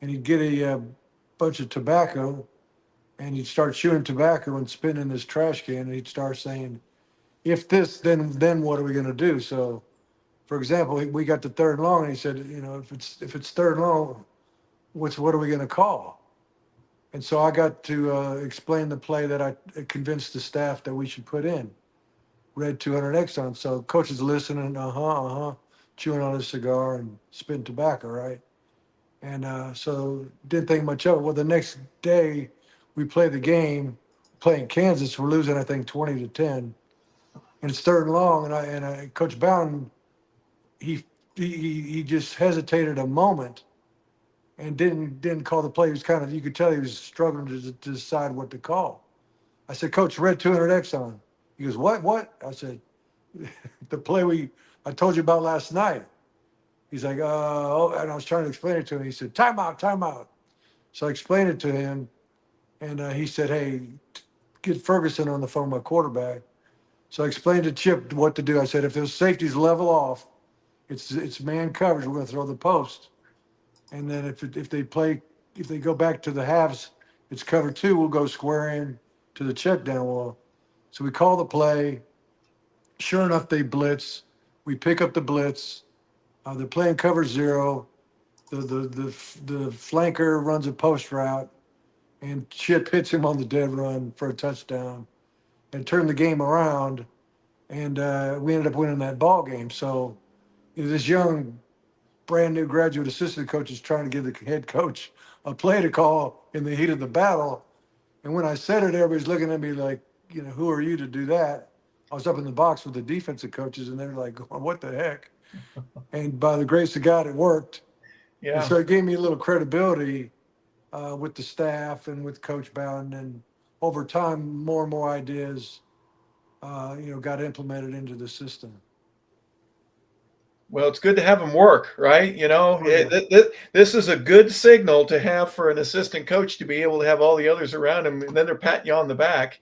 And he'd get a bunch of tobacco, and he'd start chewing tobacco and spitting in his trash can, and he'd start saying, if this, then what are we going to do? So, for example, we got to 3rd and long, and he said, if it's 3rd and long, what are we going to call? And so I got to explain the play that I convinced the staff that we should put in. Red 200X on. So coach is listening, chewing on his cigar and spitting tobacco, right? And so didn't think much of it. Well, the next day we play the game, playing Kansas. We're losing, I think, 20-10, and it's 3rd and long. And Coach Bowden, he just hesitated a moment and didn't call the play. He was you could tell he was struggling to decide what to call. I said, Coach, red 200X on. He goes, what? I said, the play I told you about last night. He's like, oh, and I was trying to explain it to him. He said, timeout. So I explained it to him, and he said, hey, get Ferguson on the phone, my quarterback. So I explained to Chip what to do. I said, if those safeties level off, it's man coverage. We're going to throw the post. And then if they go back to the halves, it's cover 2. We'll go square in to the check down wall. So we call the play. Sure enough, they blitz. We pick up the blitz. They're playing cover 0. The flanker runs a post route, and Chip hits him on the dead run for a touchdown, and turned the game around. And we ended up winning that ball game. So this young, brand new graduate assistant coach is trying to give the head coach a play to call in the heat of the battle. And when I said it, everybody's looking at me like, who are you to do that? I was up in the box with the defensive coaches, and they're like, what the heck? And by the grace of God, it worked. Yeah. And so it gave me a little credibility with the staff and with Coach Bowden. And over time, more and more ideas, got implemented into the system. Well, it's good to have them work, right? This is a good signal to have for an assistant coach to be able to have all the others around him, and then they're patting you on the back.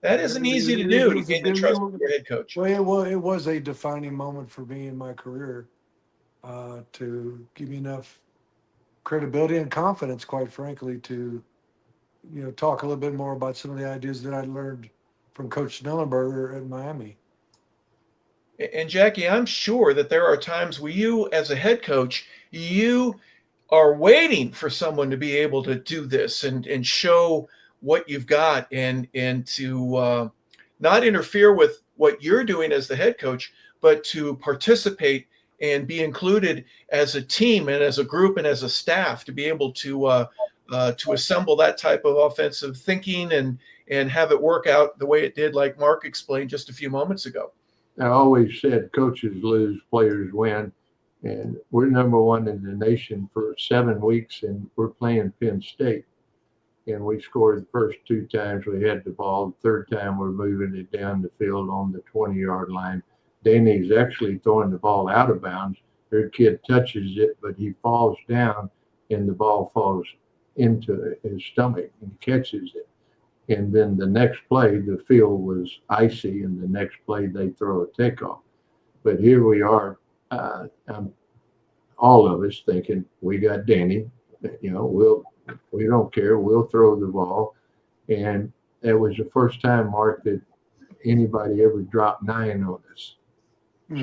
That isn't easy to do, to gain the trust of your head coach. Well, it was a defining moment for me in my career to give me enough credibility and confidence, quite frankly, to talk a little bit more about some of the ideas that I learned from Coach Schnellenberger at Miami. And Jacki, I'm sure that there are times where you, as a head coach, you are waiting for someone to be able to do this and show what you've got and to not interfere with what you're doing as the head coach, but to participate and be included as a team and as a group and as a staff to be able to assemble that type of offensive thinking and have it work out the way it did, like Mark explained just a few moments ago. I always said coaches lose, players win. And we're number 1 in the nation for 7 weeks, and we're playing Penn State. and we scored the first 2 times we had the ball. The third time we're moving it down the field on the 20-yard line. Danny's actually throwing the ball out of bounds. Their kid touches it, but he falls down, and the ball falls into his stomach and catches it. And then the next play, the field was icy, and the next play they throw a takeoff. But here we are, all of us thinking we got Danny. We don't care. We'll throw the ball. And it was the first time, Mark, that anybody ever dropped 9 on us.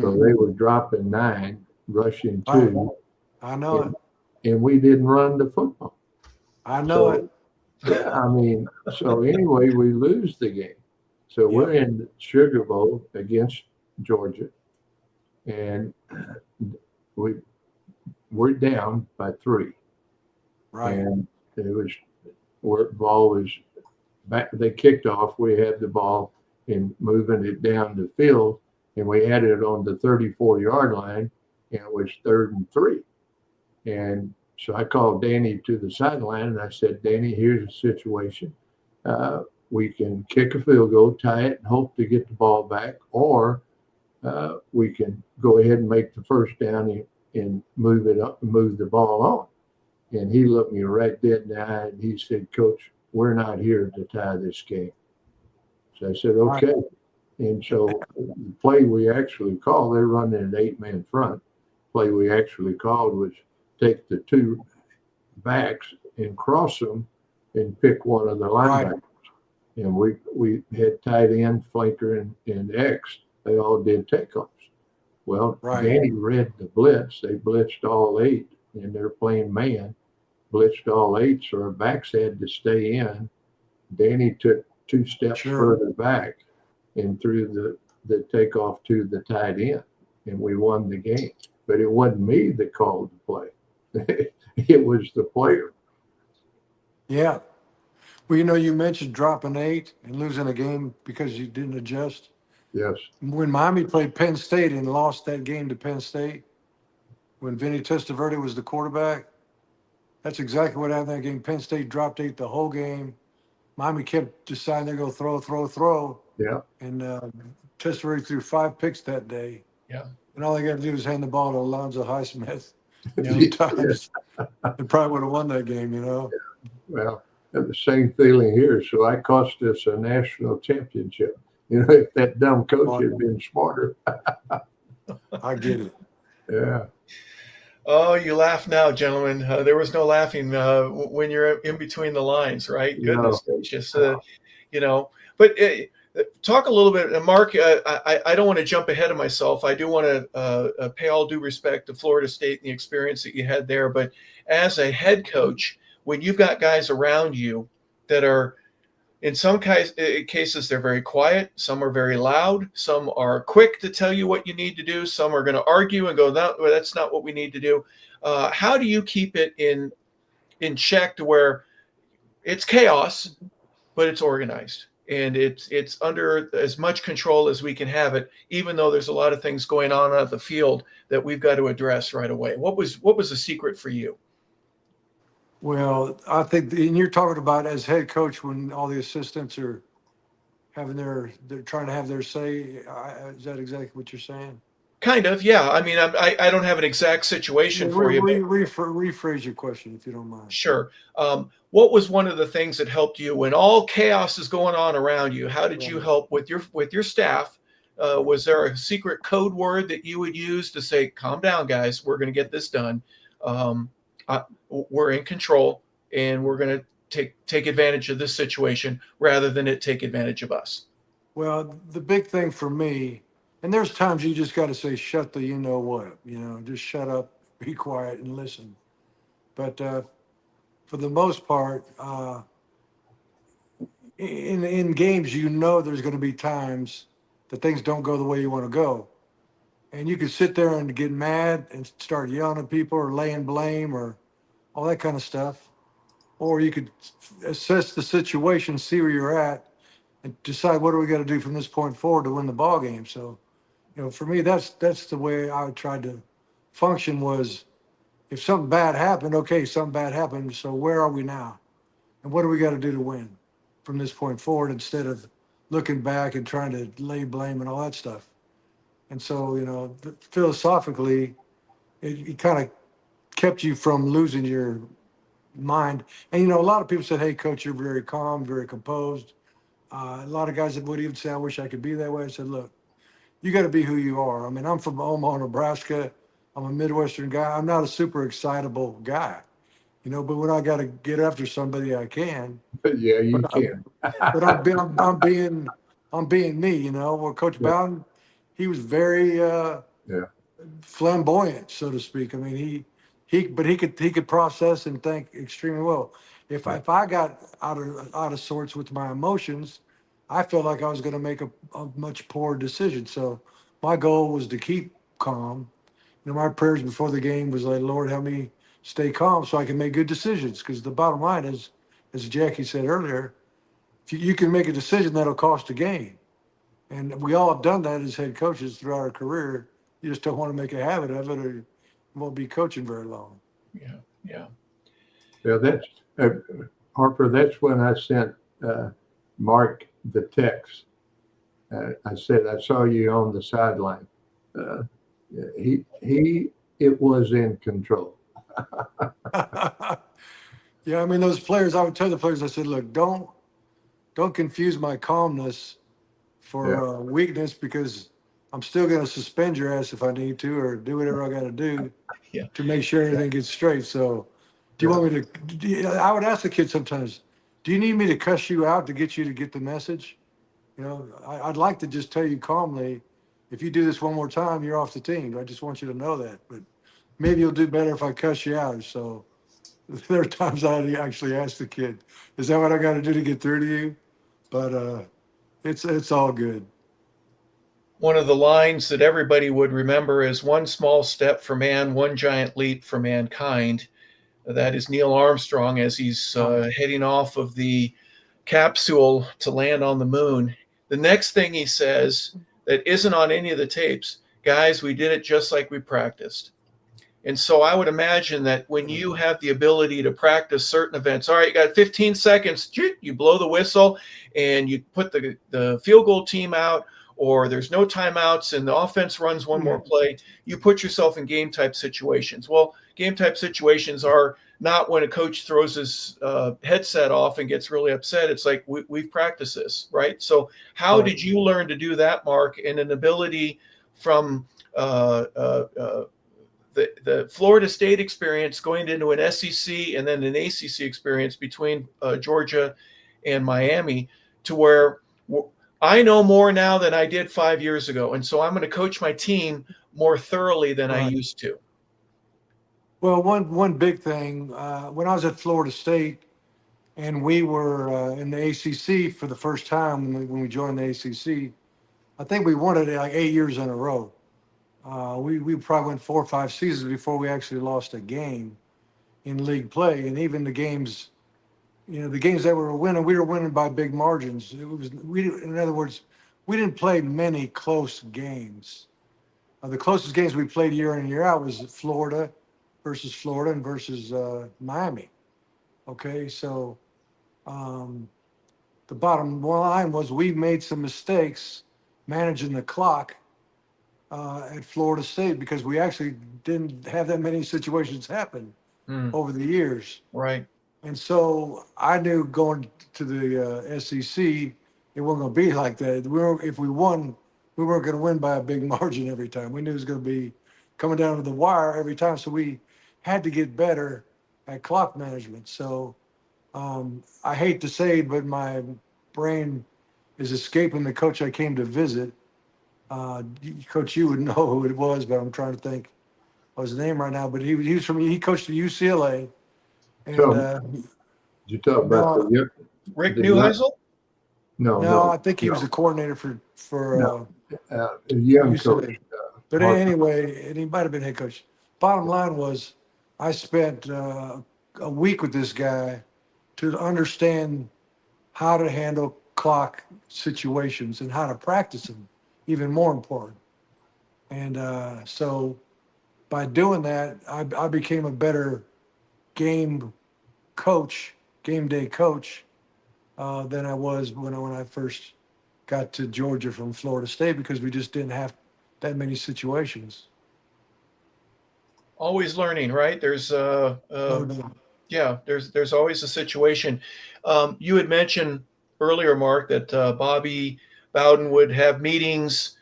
So they were dropping 9, rushing 2. I know it. And we didn't run the football. I know it. Yeah, I mean, so anyway, we lose the game. So we're in the Sugar Bowl against Georgia, and we're down by 3. Right. And it was where the ball was back. They kicked off. We had the ball and moving it down the field, and we had it on the 34-yard line, and it was 3rd and 3. And so I called Danny to the sideline, and I said, Danny, here's the situation. We can kick a field goal, tie it, and hope to get the ball back, or we can go ahead and make the first down and move it up, move the ball on. And he looked me right dead in the eye, and he said, Coach, we're not here to tie this game. So I said, okay. Right. And so the play we actually called, they're running an 8-man front. Play we actually called was take the 2 backs and cross them and pick one of the linebackers. Right. And we had tight end, flanker, and X. They all did takeoffs. Well, Danny read the blitz. They blitzed all 8, and they're playing man. Blitzed all 8, so our backs had to stay in. Danny took 2 steps further back and threw the takeoff to the tight end, and we won the game. But it wasn't me that called the play. It was the player. Yeah. Well, you mentioned dropping 8 and losing a game because you didn't adjust. Yes. When Miami played Penn State and lost that game to Penn State, when Vinny Testaverde was the quarterback, that's exactly what happened in that game. Penn State dropped 8 the whole game. Miami kept deciding they're going to throw. Yeah. And Testaverde threw 5 picks that day. Yeah. And all they got to do is hand the ball to Alonzo Highsmith a few times. They probably would have won that game, Yeah. Well, the same feeling here. So I cost us a national championship. If that dumb coach had been smarter. I get it. Yeah. Oh, you laugh now, gentlemen. There was no laughing when you're in between the lines, right? Goodness gracious. But talk a little bit, Mark. I don't want to jump ahead of myself. I do want to pay all due respect to Florida State and the experience that you had there. But as a head coach, when you've got guys around you that are, in some cases, they're very quiet. Some are very loud. Some are quick to tell you what you need to do. Some are going to argue and go, no, that's not what we need to do. How do you keep it in check to where it's chaos, but it's organized and it's under as much control as we can have it, even though there's a lot of things going on the field that we've got to address right away? What was the secret for you? Well, I think, and you're talking about as head coach when all the assistants are having they're trying to have their say. Is that exactly what you're saying? Kind of, yeah. I mean, I don't have an exact situation for you. Rephrase your question if you don't mind. Sure. What was one of the things that helped you when all chaos is going on around you? How did you help with your staff? Was there a secret code word that you would use to say, calm down, guys, we're going to get this done? We're in control, and we're going to take advantage of this situation rather than it take advantage of us. Well, the big thing for me, and there's times you just got to say, shut the you-know-what, just shut up, be quiet, and listen. But for the most part, in games, there's going to be times that things don't go the way you want to go. And you could sit there and get mad and start yelling at people or laying blame or all that kind of stuff. Or you could assess the situation, see where you're at, and decide what do we got to do from this point forward to win the ball game. So, for me, that's the way I tried to function was if something bad happened, okay, something bad happened. So where are we now? and what do we got to do to win from this point forward, instead of looking back and trying to lay blame and all that stuff. And so, philosophically, it kind of kept you from losing your mind. And, a lot of people said, hey, coach, you're very calm, very composed. A lot of guys would even say, I wish I could be that way. I said, look, you got to be who you are. I mean, I'm from Omaha, Nebraska. I'm a Midwestern guy. I'm not a super excitable guy, but when I got to get after somebody, I can. Yeah, you But, can. but I'm being me, Well, Coach Yeah. Bowden, he was very Yeah. flamboyant, so to speak. I mean, he could process and think extremely well. If I got out of sorts with my emotions, I felt like I was going to make a much poor decision. So my goal was to keep calm. My prayers before the game was like, Lord, help me stay calm so I can make good decisions. Because the bottom line is, as Jackie said earlier, if you can make a decision that'll cost a game. And we all have done that as head coaches throughout our career. You just don't want to make a habit of it, or you won't be coaching very long. Yeah. Yeah. Yeah, that's Harper. That's when I sent Mark the text. I said, I saw you on the sideline. It was in control. Yeah, I mean, those players, I would tell the players, I said, look, don't confuse my calmness for weakness, because I'm still going to suspend your ass if I need to, or do whatever I got to do Yeah. to make sure everything gets straight. So do you want me to, I would ask the kids sometimes, do you need me to cuss you out to get you to get the message? I'd like to just tell you calmly, if you do this one more time, you're off the team. I just want you to know that. But maybe you'll do better if I cuss you out. So there are times I actually ask the kid, is that what I got to do to get through to you? But it's all good. One of the lines that everybody would remember is one small step for man, one giant leap for mankind. That is Neil Armstrong as he's heading off of the capsule to land on the moon. The next thing he says that isn't on any of the tapes, guys, we did it just like we practiced. And so I would imagine that when you have the ability to practice certain events, all right, you got 15 seconds, you blow the whistle and you put the field goal team out, or there's no timeouts and the offense runs one more play, you put yourself in game type situations. Well, game type situations are not when a coach throws his headset off and gets really upset. It's like, we've practiced this, right? So how did you learn to do that, Mark, and an ability from the Florida State experience going into an SEC and then an ACC experience between Georgia and Miami, to where I know more now than I did 5 years ago. And so I'm going to coach my team more thoroughly than I used to. Well, one big thing, when I was at Florida State and we were in the ACC for the first time when we joined the ACC, I think we won it like 8 years in a row. We probably went 4 or 5 seasons before we actually lost a game in league play. And even the games, the games that we were winning by big margins. In other words, we didn't play many close games. The closest games we played year in and year out was Florida and versus Miami. Okay, so the bottom line was we made some mistakes managing the clock at Florida State, because we actually didn't have that many situations happen over the years. Right. And so I knew going to the SEC, it wasn't going to be like that. If we won, we weren't going to win by a big margin every time. We knew it was going to be coming down to the wire every time. So we had to get better at clock management. So I hate to say it, but my brain is escaping the coach I came to visit. Coach, you would know who it was, but I'm trying to think of his name right now. But he coached at UCLA. And Did you talk about Rick Neuheisel? No, I think he was the coordinator for young UCLA. coach. But anyway, and he might have been head coach. Bottom line was, I spent a week with this guy to understand how to handle clock situations and how to practice them, even more important. And so by doing that, I became a better game coach, game day coach than I was when I first got to Georgia from Florida State, because we just didn't have that many situations. Always learning, right? There's No doubt. yeah, there's always a situation. You had mentioned earlier, Mark, that Bobby Bowden would have meetings.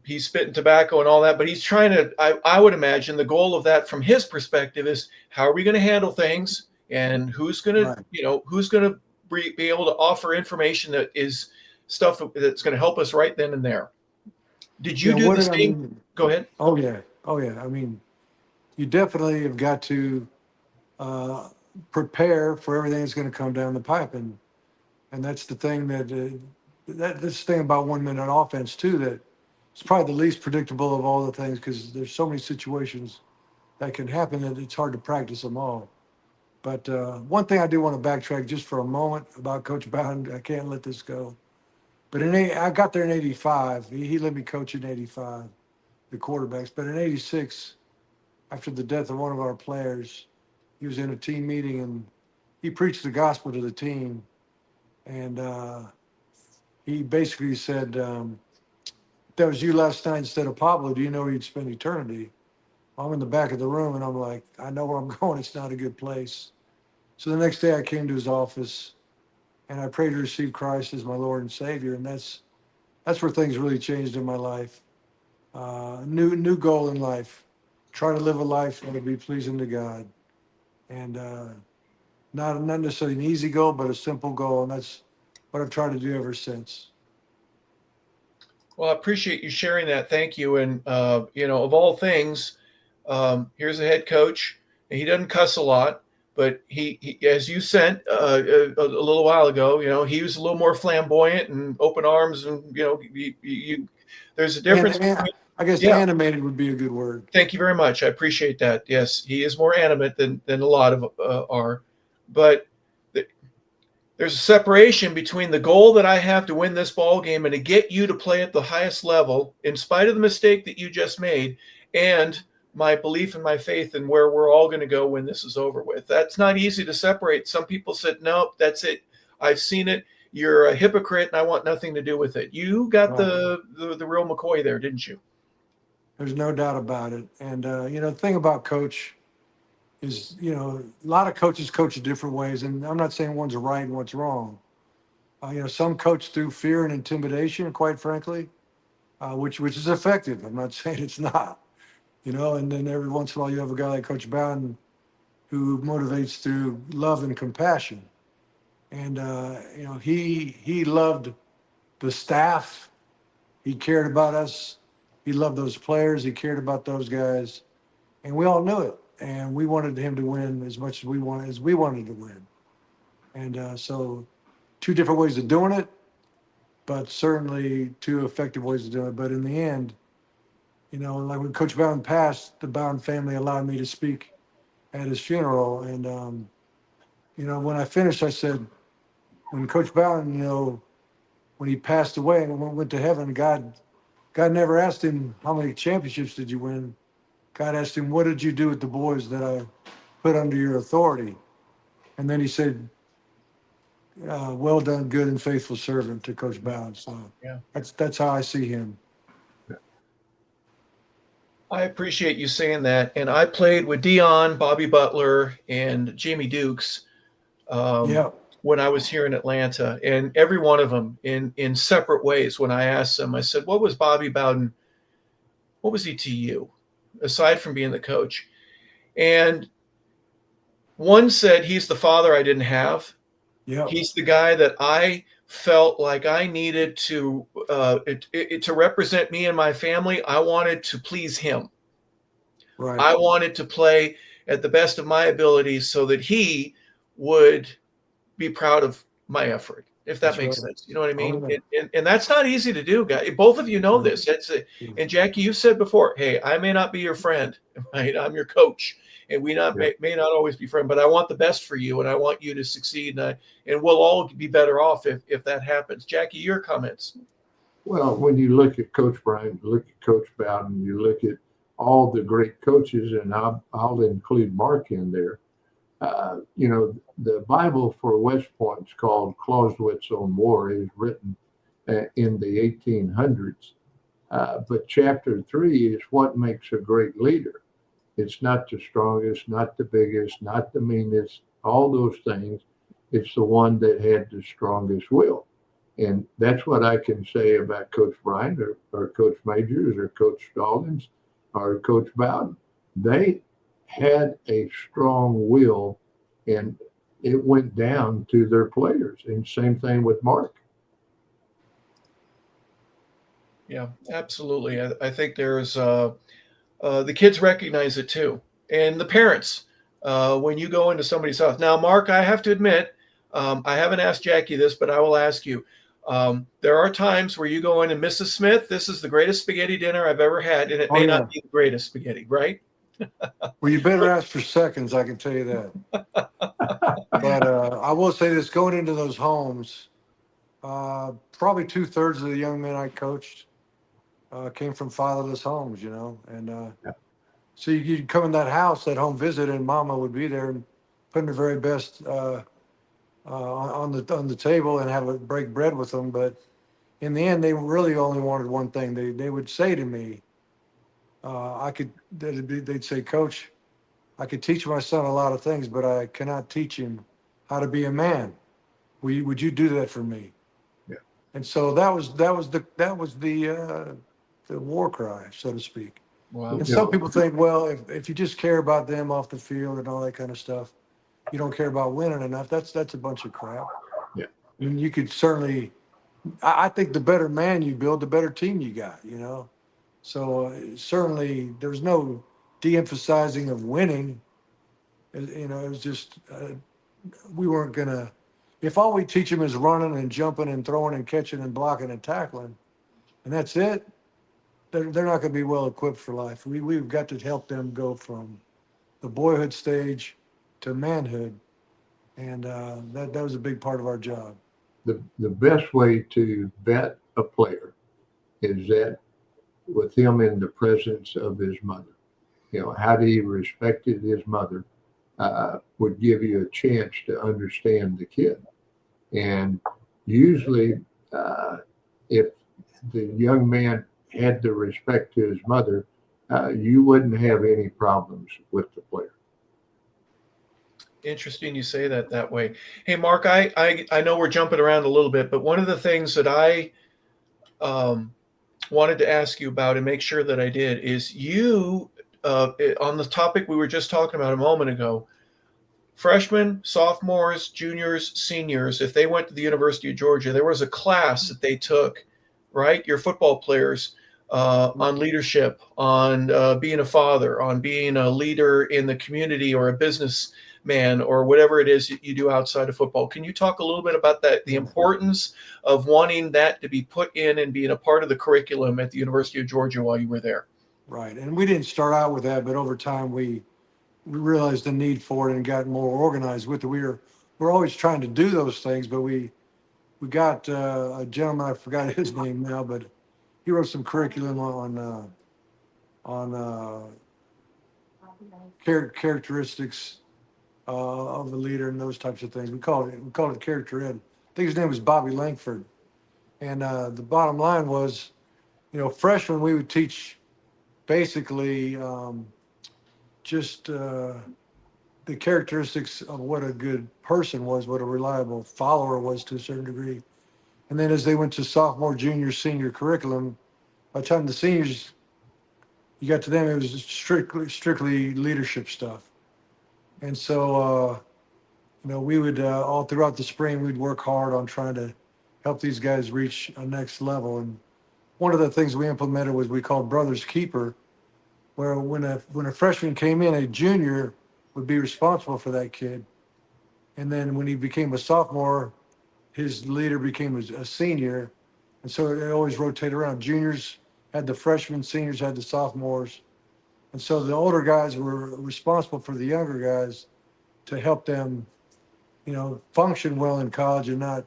He's spitting tobacco and all that, but he's trying to. I would imagine the goal of that, from his perspective, is how are we going to handle things, and who's going to, Right. who's going to be able to offer information that is stuff that's going to help us right then and there. Did you Yeah, do what the did I same? mean? Go ahead. Oh yeah, oh yeah. I mean, you definitely have got to uh, prepare for everything that's going to come down the pipe, and that's the thing that's the thing about 1 minute offense too. That it's probably the least predictable of all the things, because there's so many situations that can happen that it's hard to practice them all. But one thing I do want to backtrack just for a moment about Coach Bowden. I can't let this go. But I got there in '85. He let me coach in '85, the quarterbacks. But in '86, after the death of one of our players, he was in a team meeting and he preached the gospel to the team. And he basically said, if that was you last night instead of Pablo, do you know where you'd spend eternity? I'm in the back of the room and I'm like, I know where I'm going. It's not a good place. So the next day I came to his office and I prayed to receive Christ as my Lord and Savior. And that's where things really changed in my life. New goal in life. Try to live a life that will be pleasing to God. And not necessarily an easy goal, but a simple goal. And that's what I've tried to do ever since. Well, I appreciate you sharing that. Thank you. And of all things, here's a head coach, and he doesn't cuss a lot, but he as you sent a little while ago, he was a little more flamboyant and open arms, and there's a difference And between. I guess Yeah. animated would be a good word. Thank you very much. I appreciate that. Yes, he is more animate than a lot of are, but there's a separation between the goal that I have to win this ball game and to get you to play at the highest level, in spite of the mistake that you just made, and my belief and my faith in where we're all going to go when this is over with. That's not easy to separate. Some people said, nope, that's it. I've seen it. You're a hypocrite and I want nothing to do with it. You got the real McCoy there, didn't you? There's no doubt about it. And, the thing about coach is, a lot of coaches coach in different ways. And I'm not saying one's right and one's wrong. Some coach through fear and intimidation, quite frankly, which is effective. I'm not saying it's not, and then every once in a while you have a guy like Coach Bowden who motivates through love and compassion. And, he loved the staff. He cared about us. He loved those players. He cared about those guys. And we all knew it. And we wanted him to win as much as we wanted to win. And so 2 different ways of doing it, but certainly 2 effective ways of doing it. But in the end, like when Coach Bowden passed, the Bowden family allowed me to speak at his funeral. And, when I finished, I said, when Coach Bowden, when he passed away and went to heaven, God never asked him, how many championships did you win? God asked him, what did you do with the boys that I put under your authority? And then he said, well done, good and faithful servant, to Coach Bowden. So Yeah. that's how I see him. I appreciate you saying that. And I played with Dion, Bobby Butler, and Jamie Dukes when I was here in Atlanta. And every one of them in separate ways, when I asked them, I said, what was Bobby Bowden? What was he to you, aside from being the coach? And one said, he's the father I didn't have. Yeah. He's the guy that I felt like I needed to represent me and my family. I wanted to please him. Right. I wanted to play at the best of my abilities so that he would be proud of my effort, if that makes sense. You know what I mean? And that's not easy to do, guys. Both of you know this. And Jacki, you've said before, hey, I may not be your friend, right? I'm your coach, and we may not always be friends, but I want the best for you, and I want you to succeed, and we'll all be better off if that happens. Jacki, your comments. Well, when you look at Coach Bryant, look at Coach Bowden, you look at all the great coaches, and I'll include Mark in there. The Bible for West Point's called Clausewitz on War is written in the 1800s. But chapter 3 is what makes a great leader. It's not the strongest, not the biggest, not the meanest, all those things. It's the one that had the strongest will. And that's what I can say about Coach Bryant or Coach Majors or Coach Stallings or Coach Bowden. They had a strong will, and it went down to their players. And same thing with Mark. Yeah, absolutely. I think there's the kids recognize it too, and the parents. When you go into somebody's house now, Mark, I have to admit, I haven't asked Jacki this, but I will ask you. There are times where you go in and Mrs. Smith, this is the greatest spaghetti dinner I've ever had, and it may not be the greatest spaghetti, right? Well, you better ask for seconds, I can tell you that. But I will say this, going into those homes, probably 2/3 of the young men I coached came from fatherless homes, and so you'd come in that house, that home visit, and mama would be there and putting her very best on the table and have a break bread with them. But in the end, they really only wanted one thing. They would say to me, they'd say, Coach, I could teach my son a lot of things, but I cannot teach him how to be a man. Would you do that for me? Yeah. And so that was the war cry, so to speak. Wow. And some people think, well, if you just care about them off the field and all that kind of stuff, you don't care about winning enough. That's a bunch of crap. Yeah. I mean, you could certainly. I think the better man you build, the better team you got. So certainly there's no de-emphasizing of winning. It was just we weren't gonna. If all we teach them is running and jumping and throwing and catching and blocking and tackling, and that's it, they're not going to be well equipped for life. We've got to help them go from the boyhood stage to manhood, and that was a big part of our job. The best way to vet a player is that with him in the presence of his mother. How he respected his mother would give you a chance to understand the kid. And usually, if the young man had the respect to his mother, you wouldn't have any problems with the player. Interesting you say that way. Hey, Mark, I know we're jumping around a little bit, but one of the things that I wanted to ask you about and make sure that I did is you, on the topic we were just talking about a moment ago, freshmen, sophomores, juniors, seniors, if they went to the University of Georgia, there was a class that they took, right? Your football players on leadership, on being a father, on being a leader in the community or a businessman or whatever it is that you do outside of football. Can you talk a little bit about that, the importance of wanting that to be put in and being a part of the curriculum at the University of Georgia while you were there? Right. And we didn't start out with that, but over time we realized the need for it and got more organized with it. We're always trying to do those things, but we got a gentleman, I forgot his name now, but he wrote some curriculum on characteristics of the leader and those types of things. We called it character ed. I think his name was Bobby Langford. And the bottom line was, freshmen, we would teach basically just the characteristics of what a good person was, what a reliable follower was to a certain degree. And then as they went to sophomore, junior, senior curriculum, by the time the seniors, you got to them, it was strictly leadership stuff. And so, we would, all throughout the spring, we'd work hard on trying to help these guys reach a next level. And one of the things we implemented was we called Brother's Keeper, where when a freshman came in, a junior would be responsible for that kid. And then when he became a sophomore, his leader became a senior. And so it always rotated around. Juniors had the freshmen, seniors had the sophomores. And so the older guys were responsible for the younger guys to help them, function well in college and not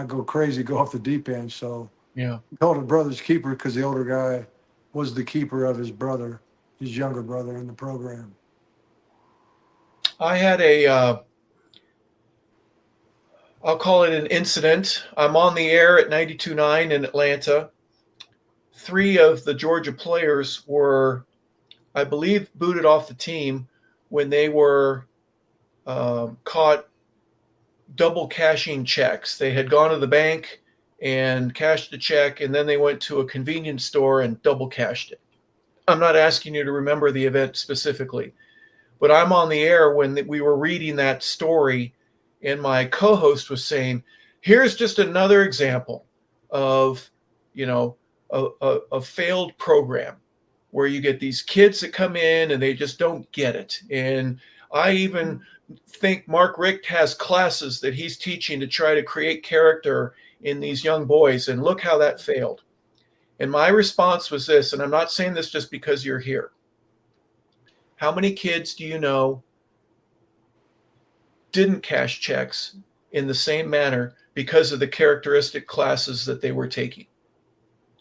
go crazy, go off the deep end. So Yeah. we called it Brother's Keeper because the older guy was the keeper of his brother, his younger brother in the program. I had I'll call it an incident. I'm on the air at 92.9 in Atlanta. 3 of the Georgia players were, I believe, booted off the team when they were caught double cashing checks. They had gone to the bank and cashed the check, and then they went to a convenience store and double cashed it. I'm not asking you to remember the event specifically, but I'm on the air when we were reading that story, and my co-host was saying, here's just another example of, a failed program where you get these kids that come in and they just don't get it. And I even think Mark Richt has classes that he's teaching to try to create character in these young boys, and look how that failed. And my response was this, and I'm not saying this just because you're here. How many kids do you know didn't cash checks in the same manner because of the characteristic classes that they were taking?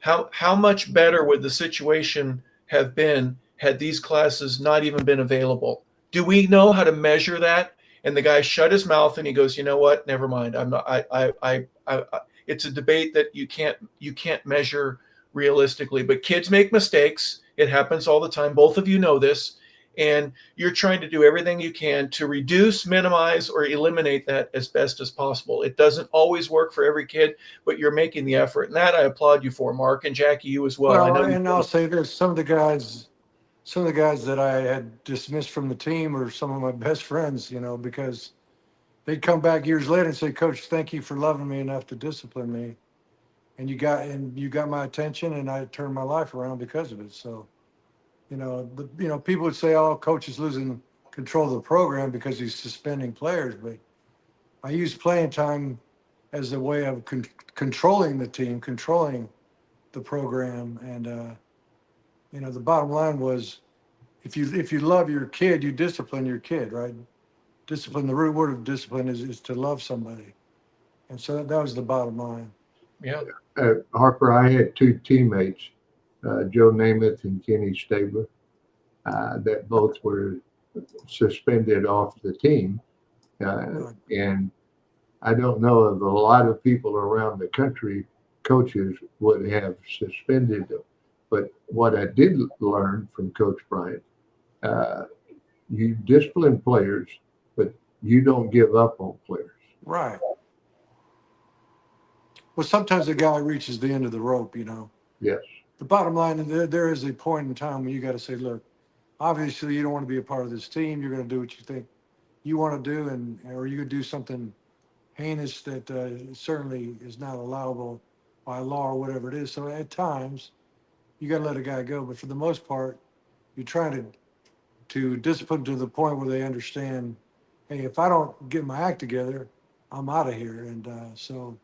How much better would the situation have been had these classes not even been available? Do we know how to measure that? And the guy shut his mouth and he goes, you know what? Never mind. I'm not. It's a debate that you can't measure realistically. But kids make mistakes. It happens all the time. Both of you know this, and you're trying to do everything you can to reduce, minimize, or eliminate that as best as possible. It doesn't always work for every kid, but you're making the effort, and that I applaud you for, Mark, and Jacki, you as well. Well, and I'll say this: some of the guys that I had dismissed from the team are some of my best friends, because they'd come back years later and say, Coach, thank you for loving me enough to discipline me. And you got my attention, and I turned my life around because of it. So, people would say, oh, Coach is losing control of the program because he's suspending players. But I use playing time as a way of controlling the team, controlling the program. And, the bottom line was, if you love your kid, you discipline your kid, right? Discipline, the root word of discipline is to love somebody. And so that was the bottom line. Yeah. Harper, I had 2 teammates, Joe Namath and Kenny Stabler, that both were suspended off the team. And I don't know of a lot of people around the country, coaches would have suspended them. But what I did learn from Coach Bryant, you discipline players, but you don't give up on players. Right. Well, sometimes the guy reaches the end of the rope, Yes. The bottom line, there is a point in time when you got to say, look, obviously you don't want to be a part of this team. You're going to do what you think you want to do, or you could do something heinous that certainly is not allowable by law or whatever it is. So at times, you got to let a guy go. But for the most part, you're trying to discipline to the point where they understand, hey, if I don't get my act together, I'm out of here. And so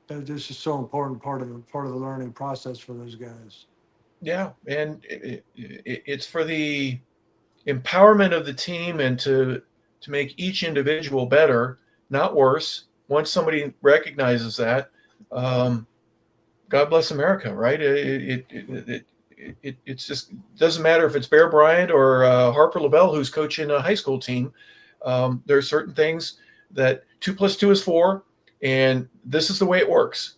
this is so important part of the learning process for those guys. Yeah, and it's for the empowerment of the team and to make each individual better, not worse. Once somebody recognizes that, God bless America, right? It's just doesn't matter if it's Bear Bryant or Harper LaBelle who's coaching a high school team. There are certain things that 2 + 2 is 4, and this is the way it works.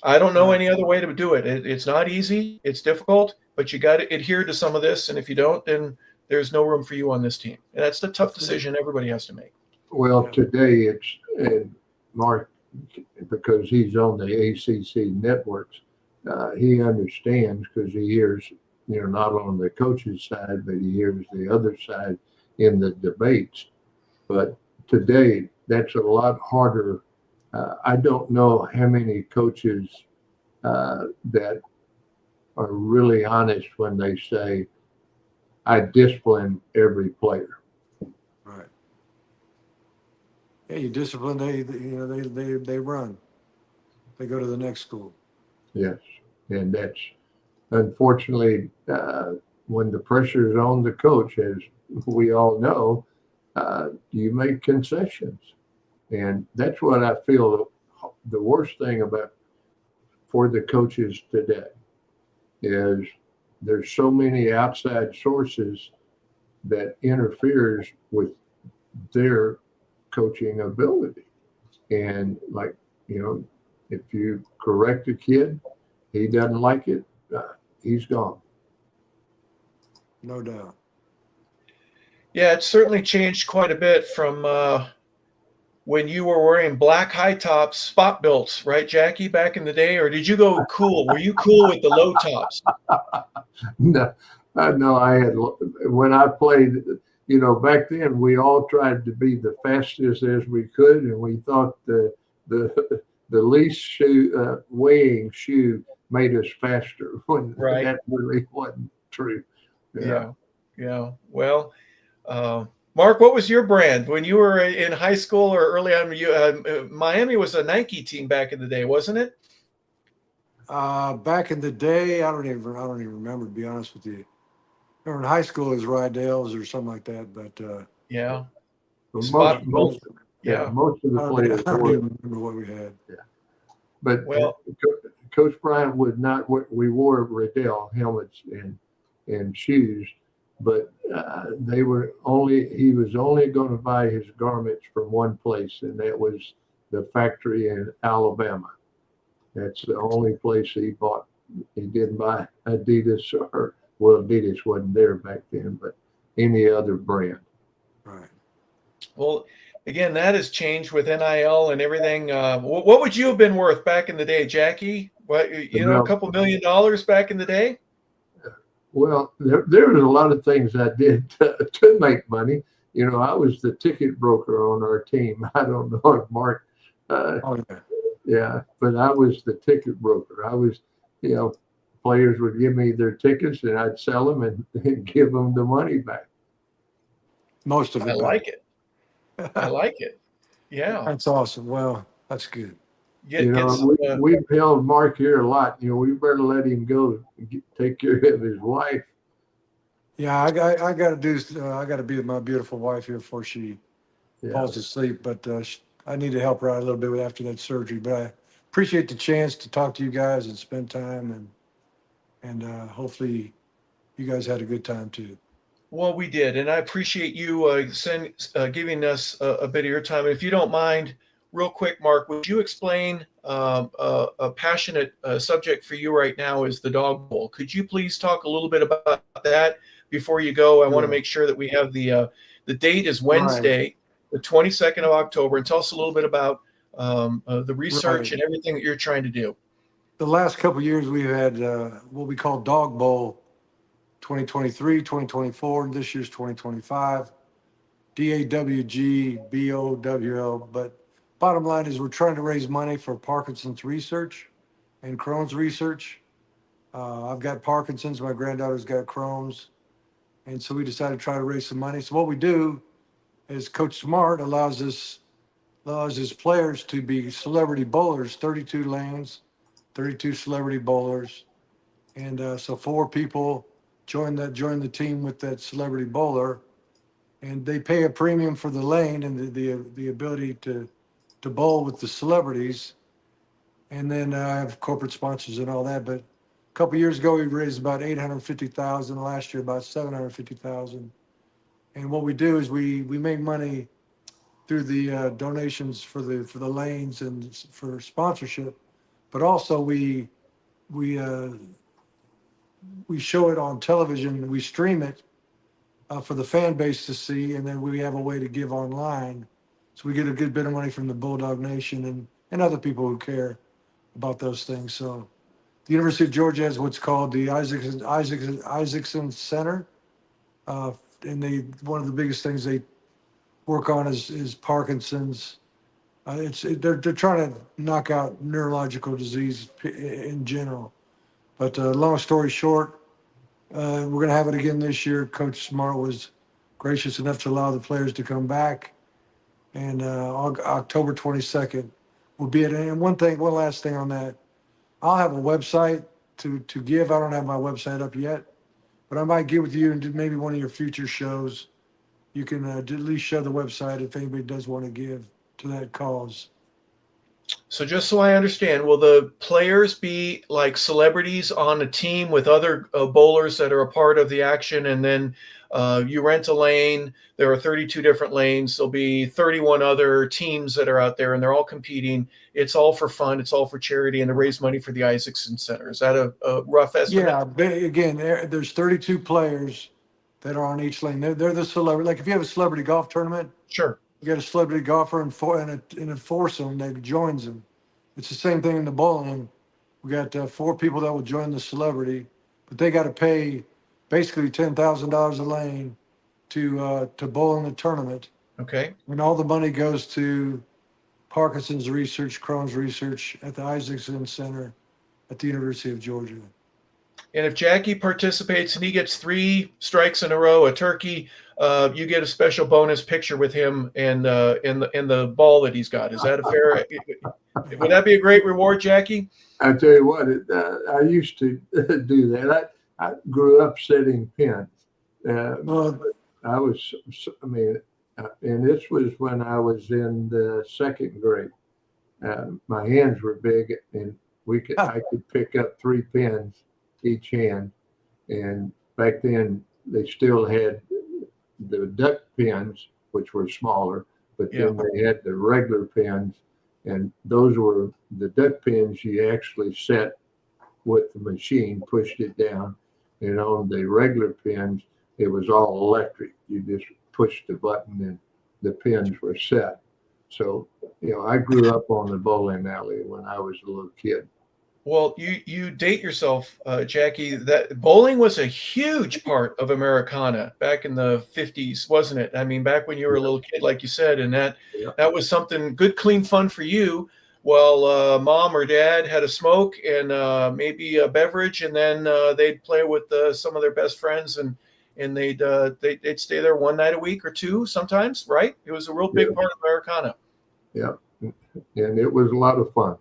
I don't know any other way to do it. It's not easy. It's difficult, but you got to adhere to some of this. And if you don't, then there's no room for you on this team. And that's the tough decision everybody has to make. Well, today it's Mark, because he's on the ACC networks, he understands because he hears, not on the coach's side, but he hears the other side in the debates. But today, that's a lot harder. I don't know how many coaches that are really honest when they say, I discipline every player. Right. Yeah, you discipline, they run. They go to the next school. Yes. And that's unfortunately when the pressure is on the coach, as we all know, you make concessions. And that's what I feel the worst thing about for the coaches today is there's so many outside sources that interferes with their coaching ability. And like, if you correct a kid, he doesn't like it, he's gone. No doubt. Yeah, it's certainly changed quite a bit from when you were wearing black high tops, spot belts, right, Jackie, back in the day? Or did you go cool? Were you cool with the low tops? No, no, I had, when I played, back then we all tried to be the fastest as we could, and we thought the least weighing shoe made us faster when Right. that really wasn't true. Yeah. Well, Mark, what was your brand when you were in high school or early on? Miami was a Nike team back in the day, wasn't it? Back in the day, I don't even remember, to be honest with you. Remember in high school it was Rydell's or something like that, but Yeah. But Spot most belts. most of the I players don't wore it. even remember what we had. But Well, Coach Bryant would not. We wore Riddell helmets and shoes, but they were only. He was only going to buy his garments from one place, and that was the factory in Alabama. That's the only place he bought. He didn't buy Adidas Adidas wasn't there back then, but any other brand. Right. well, again, that has changed with NIL and everything. What would you have been worth back in the day, Jackie? What, a couple $1 million back in the day? Well, there was a lot of things I did to make money. I was the ticket broker on our team. I don't know if Mark, Oh yeah. yeah, but I was the ticket broker. I was, players would give me their tickets and I'd sell them and give them the money back. Most of it. I like it. I like it. Yeah. That's awesome. Well, that's good. We've held Mark here a lot. We better let him go and take care of his wife. Yeah, I got to do. I got to be with my beautiful wife here before she falls asleep. But I need to help her out a little bit after that surgery. But I appreciate the chance to talk to you guys and spend time, and hopefully you guys had a good time too. Well, we did, and I appreciate you giving us a bit of your time. And if you don't mind, real quick, Mark, would you explain a passionate subject for you right now is the Dog Bowl? Could you please talk a little bit about that before you go? I want to make sure that we have the date is Wednesday, the 22nd of October, and tell us a little bit about the research and everything that you're trying to do. The last couple of years we've had what we call Dog Bowl 2023, 2024, this year's 2025, DAWG, BOWL. But bottom line is we're trying to raise money for Parkinson's research and Crohn's research. I've got Parkinson's, my granddaughter's got Crohn's. And so we decided to try to raise some money. So what we do is Coach Smart allows his players to be celebrity bowlers, 32 lanes, 32 celebrity bowlers. And so 4 people join the team with that celebrity bowler, and they pay a premium for the lane and the ability to bowl with the celebrities. And then I have corporate sponsors and all that. But a couple years ago, we raised about $850,000. Last year, about $750,000. And what we do is we make money through the donations for the lanes and for sponsorship, but also we show it on television. We stream it for the fan base to see, and then we have a way to give online. So we get a good bit of money from the Bulldog Nation and other people who care about those things. So the University of Georgia has what's called the Isaacson Center, and one of the biggest things they work on is Parkinson's. They're trying to knock out neurological disease in general. But long story short, we're going to have it again this year. Coach Smart was gracious enough to allow the players to come back, and October 22nd will be it. And one last thing on that, I'll have a website to give. I don't have my website up yet, but I might get with you and do maybe one of your future shows. You can at least show the website if anybody does want to give to that cause. So just so I understand, will the players be like celebrities on a team with other bowlers that are a part of the action, and then You rent a lane. There are 32 different lanes. There'll be 31 other teams that are out there, and they're all competing. It's all for fun. It's all for charity and to raise money for the Isaacson Center. Is that a rough estimate? Yeah, again, there's 32 players that are on each lane. They're the celebrity. Like if you have a celebrity golf tournament, Sure. you got a celebrity golfer and a foursome that joins them. It's the same thing in the bowling. We got 4 people that will join the celebrity, but they got to pay basically $10,000 a lane to bowl in the tournament. Okay. And all the money goes to Parkinson's research, Crohn's research at the Isaacson Center at the University of Georgia. And if Jacki participates and he gets 3 strikes in a row, a turkey, you get a special bonus picture with him and the ball that he's got. Is that a fair? Would that be a great reward, Jacki? I tell you what, I used to do that. I grew up setting pins. Well, And this was when I was in the 2nd grade. My hands were big, and I could pick up 3 pins each hand. And back then, they still had the duck pins, which were smaller, but then they had the regular pins, and those were the duck pins you actually set with the machine, pushed it down, and on the regular pins, it was all electric. You just pushed the button and the pins were set. So, I grew up on the bowling alley when I was a little kid. Well, you date yourself, Jacki. That bowling was a huge part of Americana back in the 50s, wasn't it? I mean, back when you were a little kid, like you said, and that was something good, clean fun for you. Well, mom or dad had a smoke and maybe a beverage, and then they'd play with some of their best friends, and they'd stay there one night a week or 2 sometimes, right? It was a real big part of Americana. Yeah, and it was a lot of fun.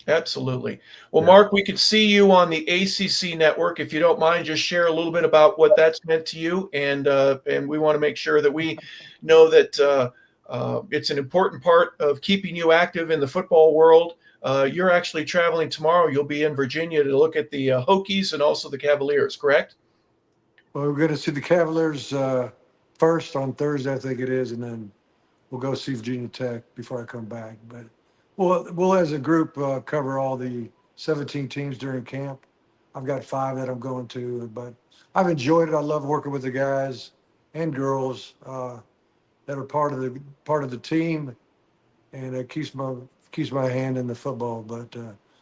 Absolutely. Well, Mark, we could see you on the ACC network. If you don't mind, just share a little bit about what that's meant to you. And we want to make sure that we know that it's an important part of keeping you active in the football world. You're actually traveling tomorrow. You'll be in Virginia to look at the Hokies and also the Cavaliers, correct? Well, we're going to see the Cavaliers first on Thursday, I think it is, and then we'll go see Virginia Tech before I come back. But we'll as a group cover all the 17 teams during camp. I've got 5 that I'm going to, but I've enjoyed it. I love working with the guys and girls that are part of the team, and it keeps my hand in the football. But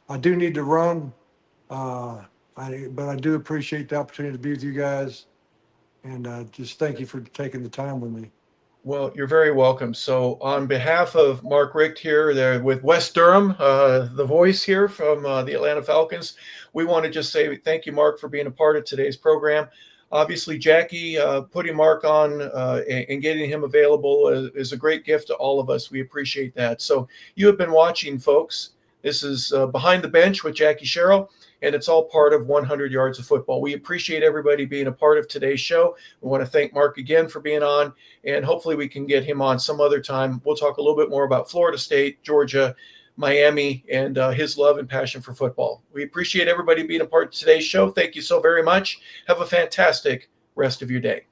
I do need to run, but I do appreciate the opportunity to be with you guys, and just thank you for taking the time with me. Well, you're very welcome. So on behalf of Mark Richt here, there with Wes Durham, the voice here from the Atlanta Falcons, we want to just say thank you, Mark, for being a part of today's program. Obviously, Jacki, putting Mark on and getting him available is a great gift to all of us. We appreciate that. So you have been watching, folks. This is Behind the Bench with Jacki Sherrill, and it's all part of 100 Yards of Football. We appreciate everybody being a part of today's show. We want to thank Mark again for being on, and hopefully we can get him on some other time. We'll talk a little bit more about Florida State, Georgia, Miami, and his love and passion for football. We appreciate everybody being a part of today's show. Thank you so very much. Have a fantastic rest of your day.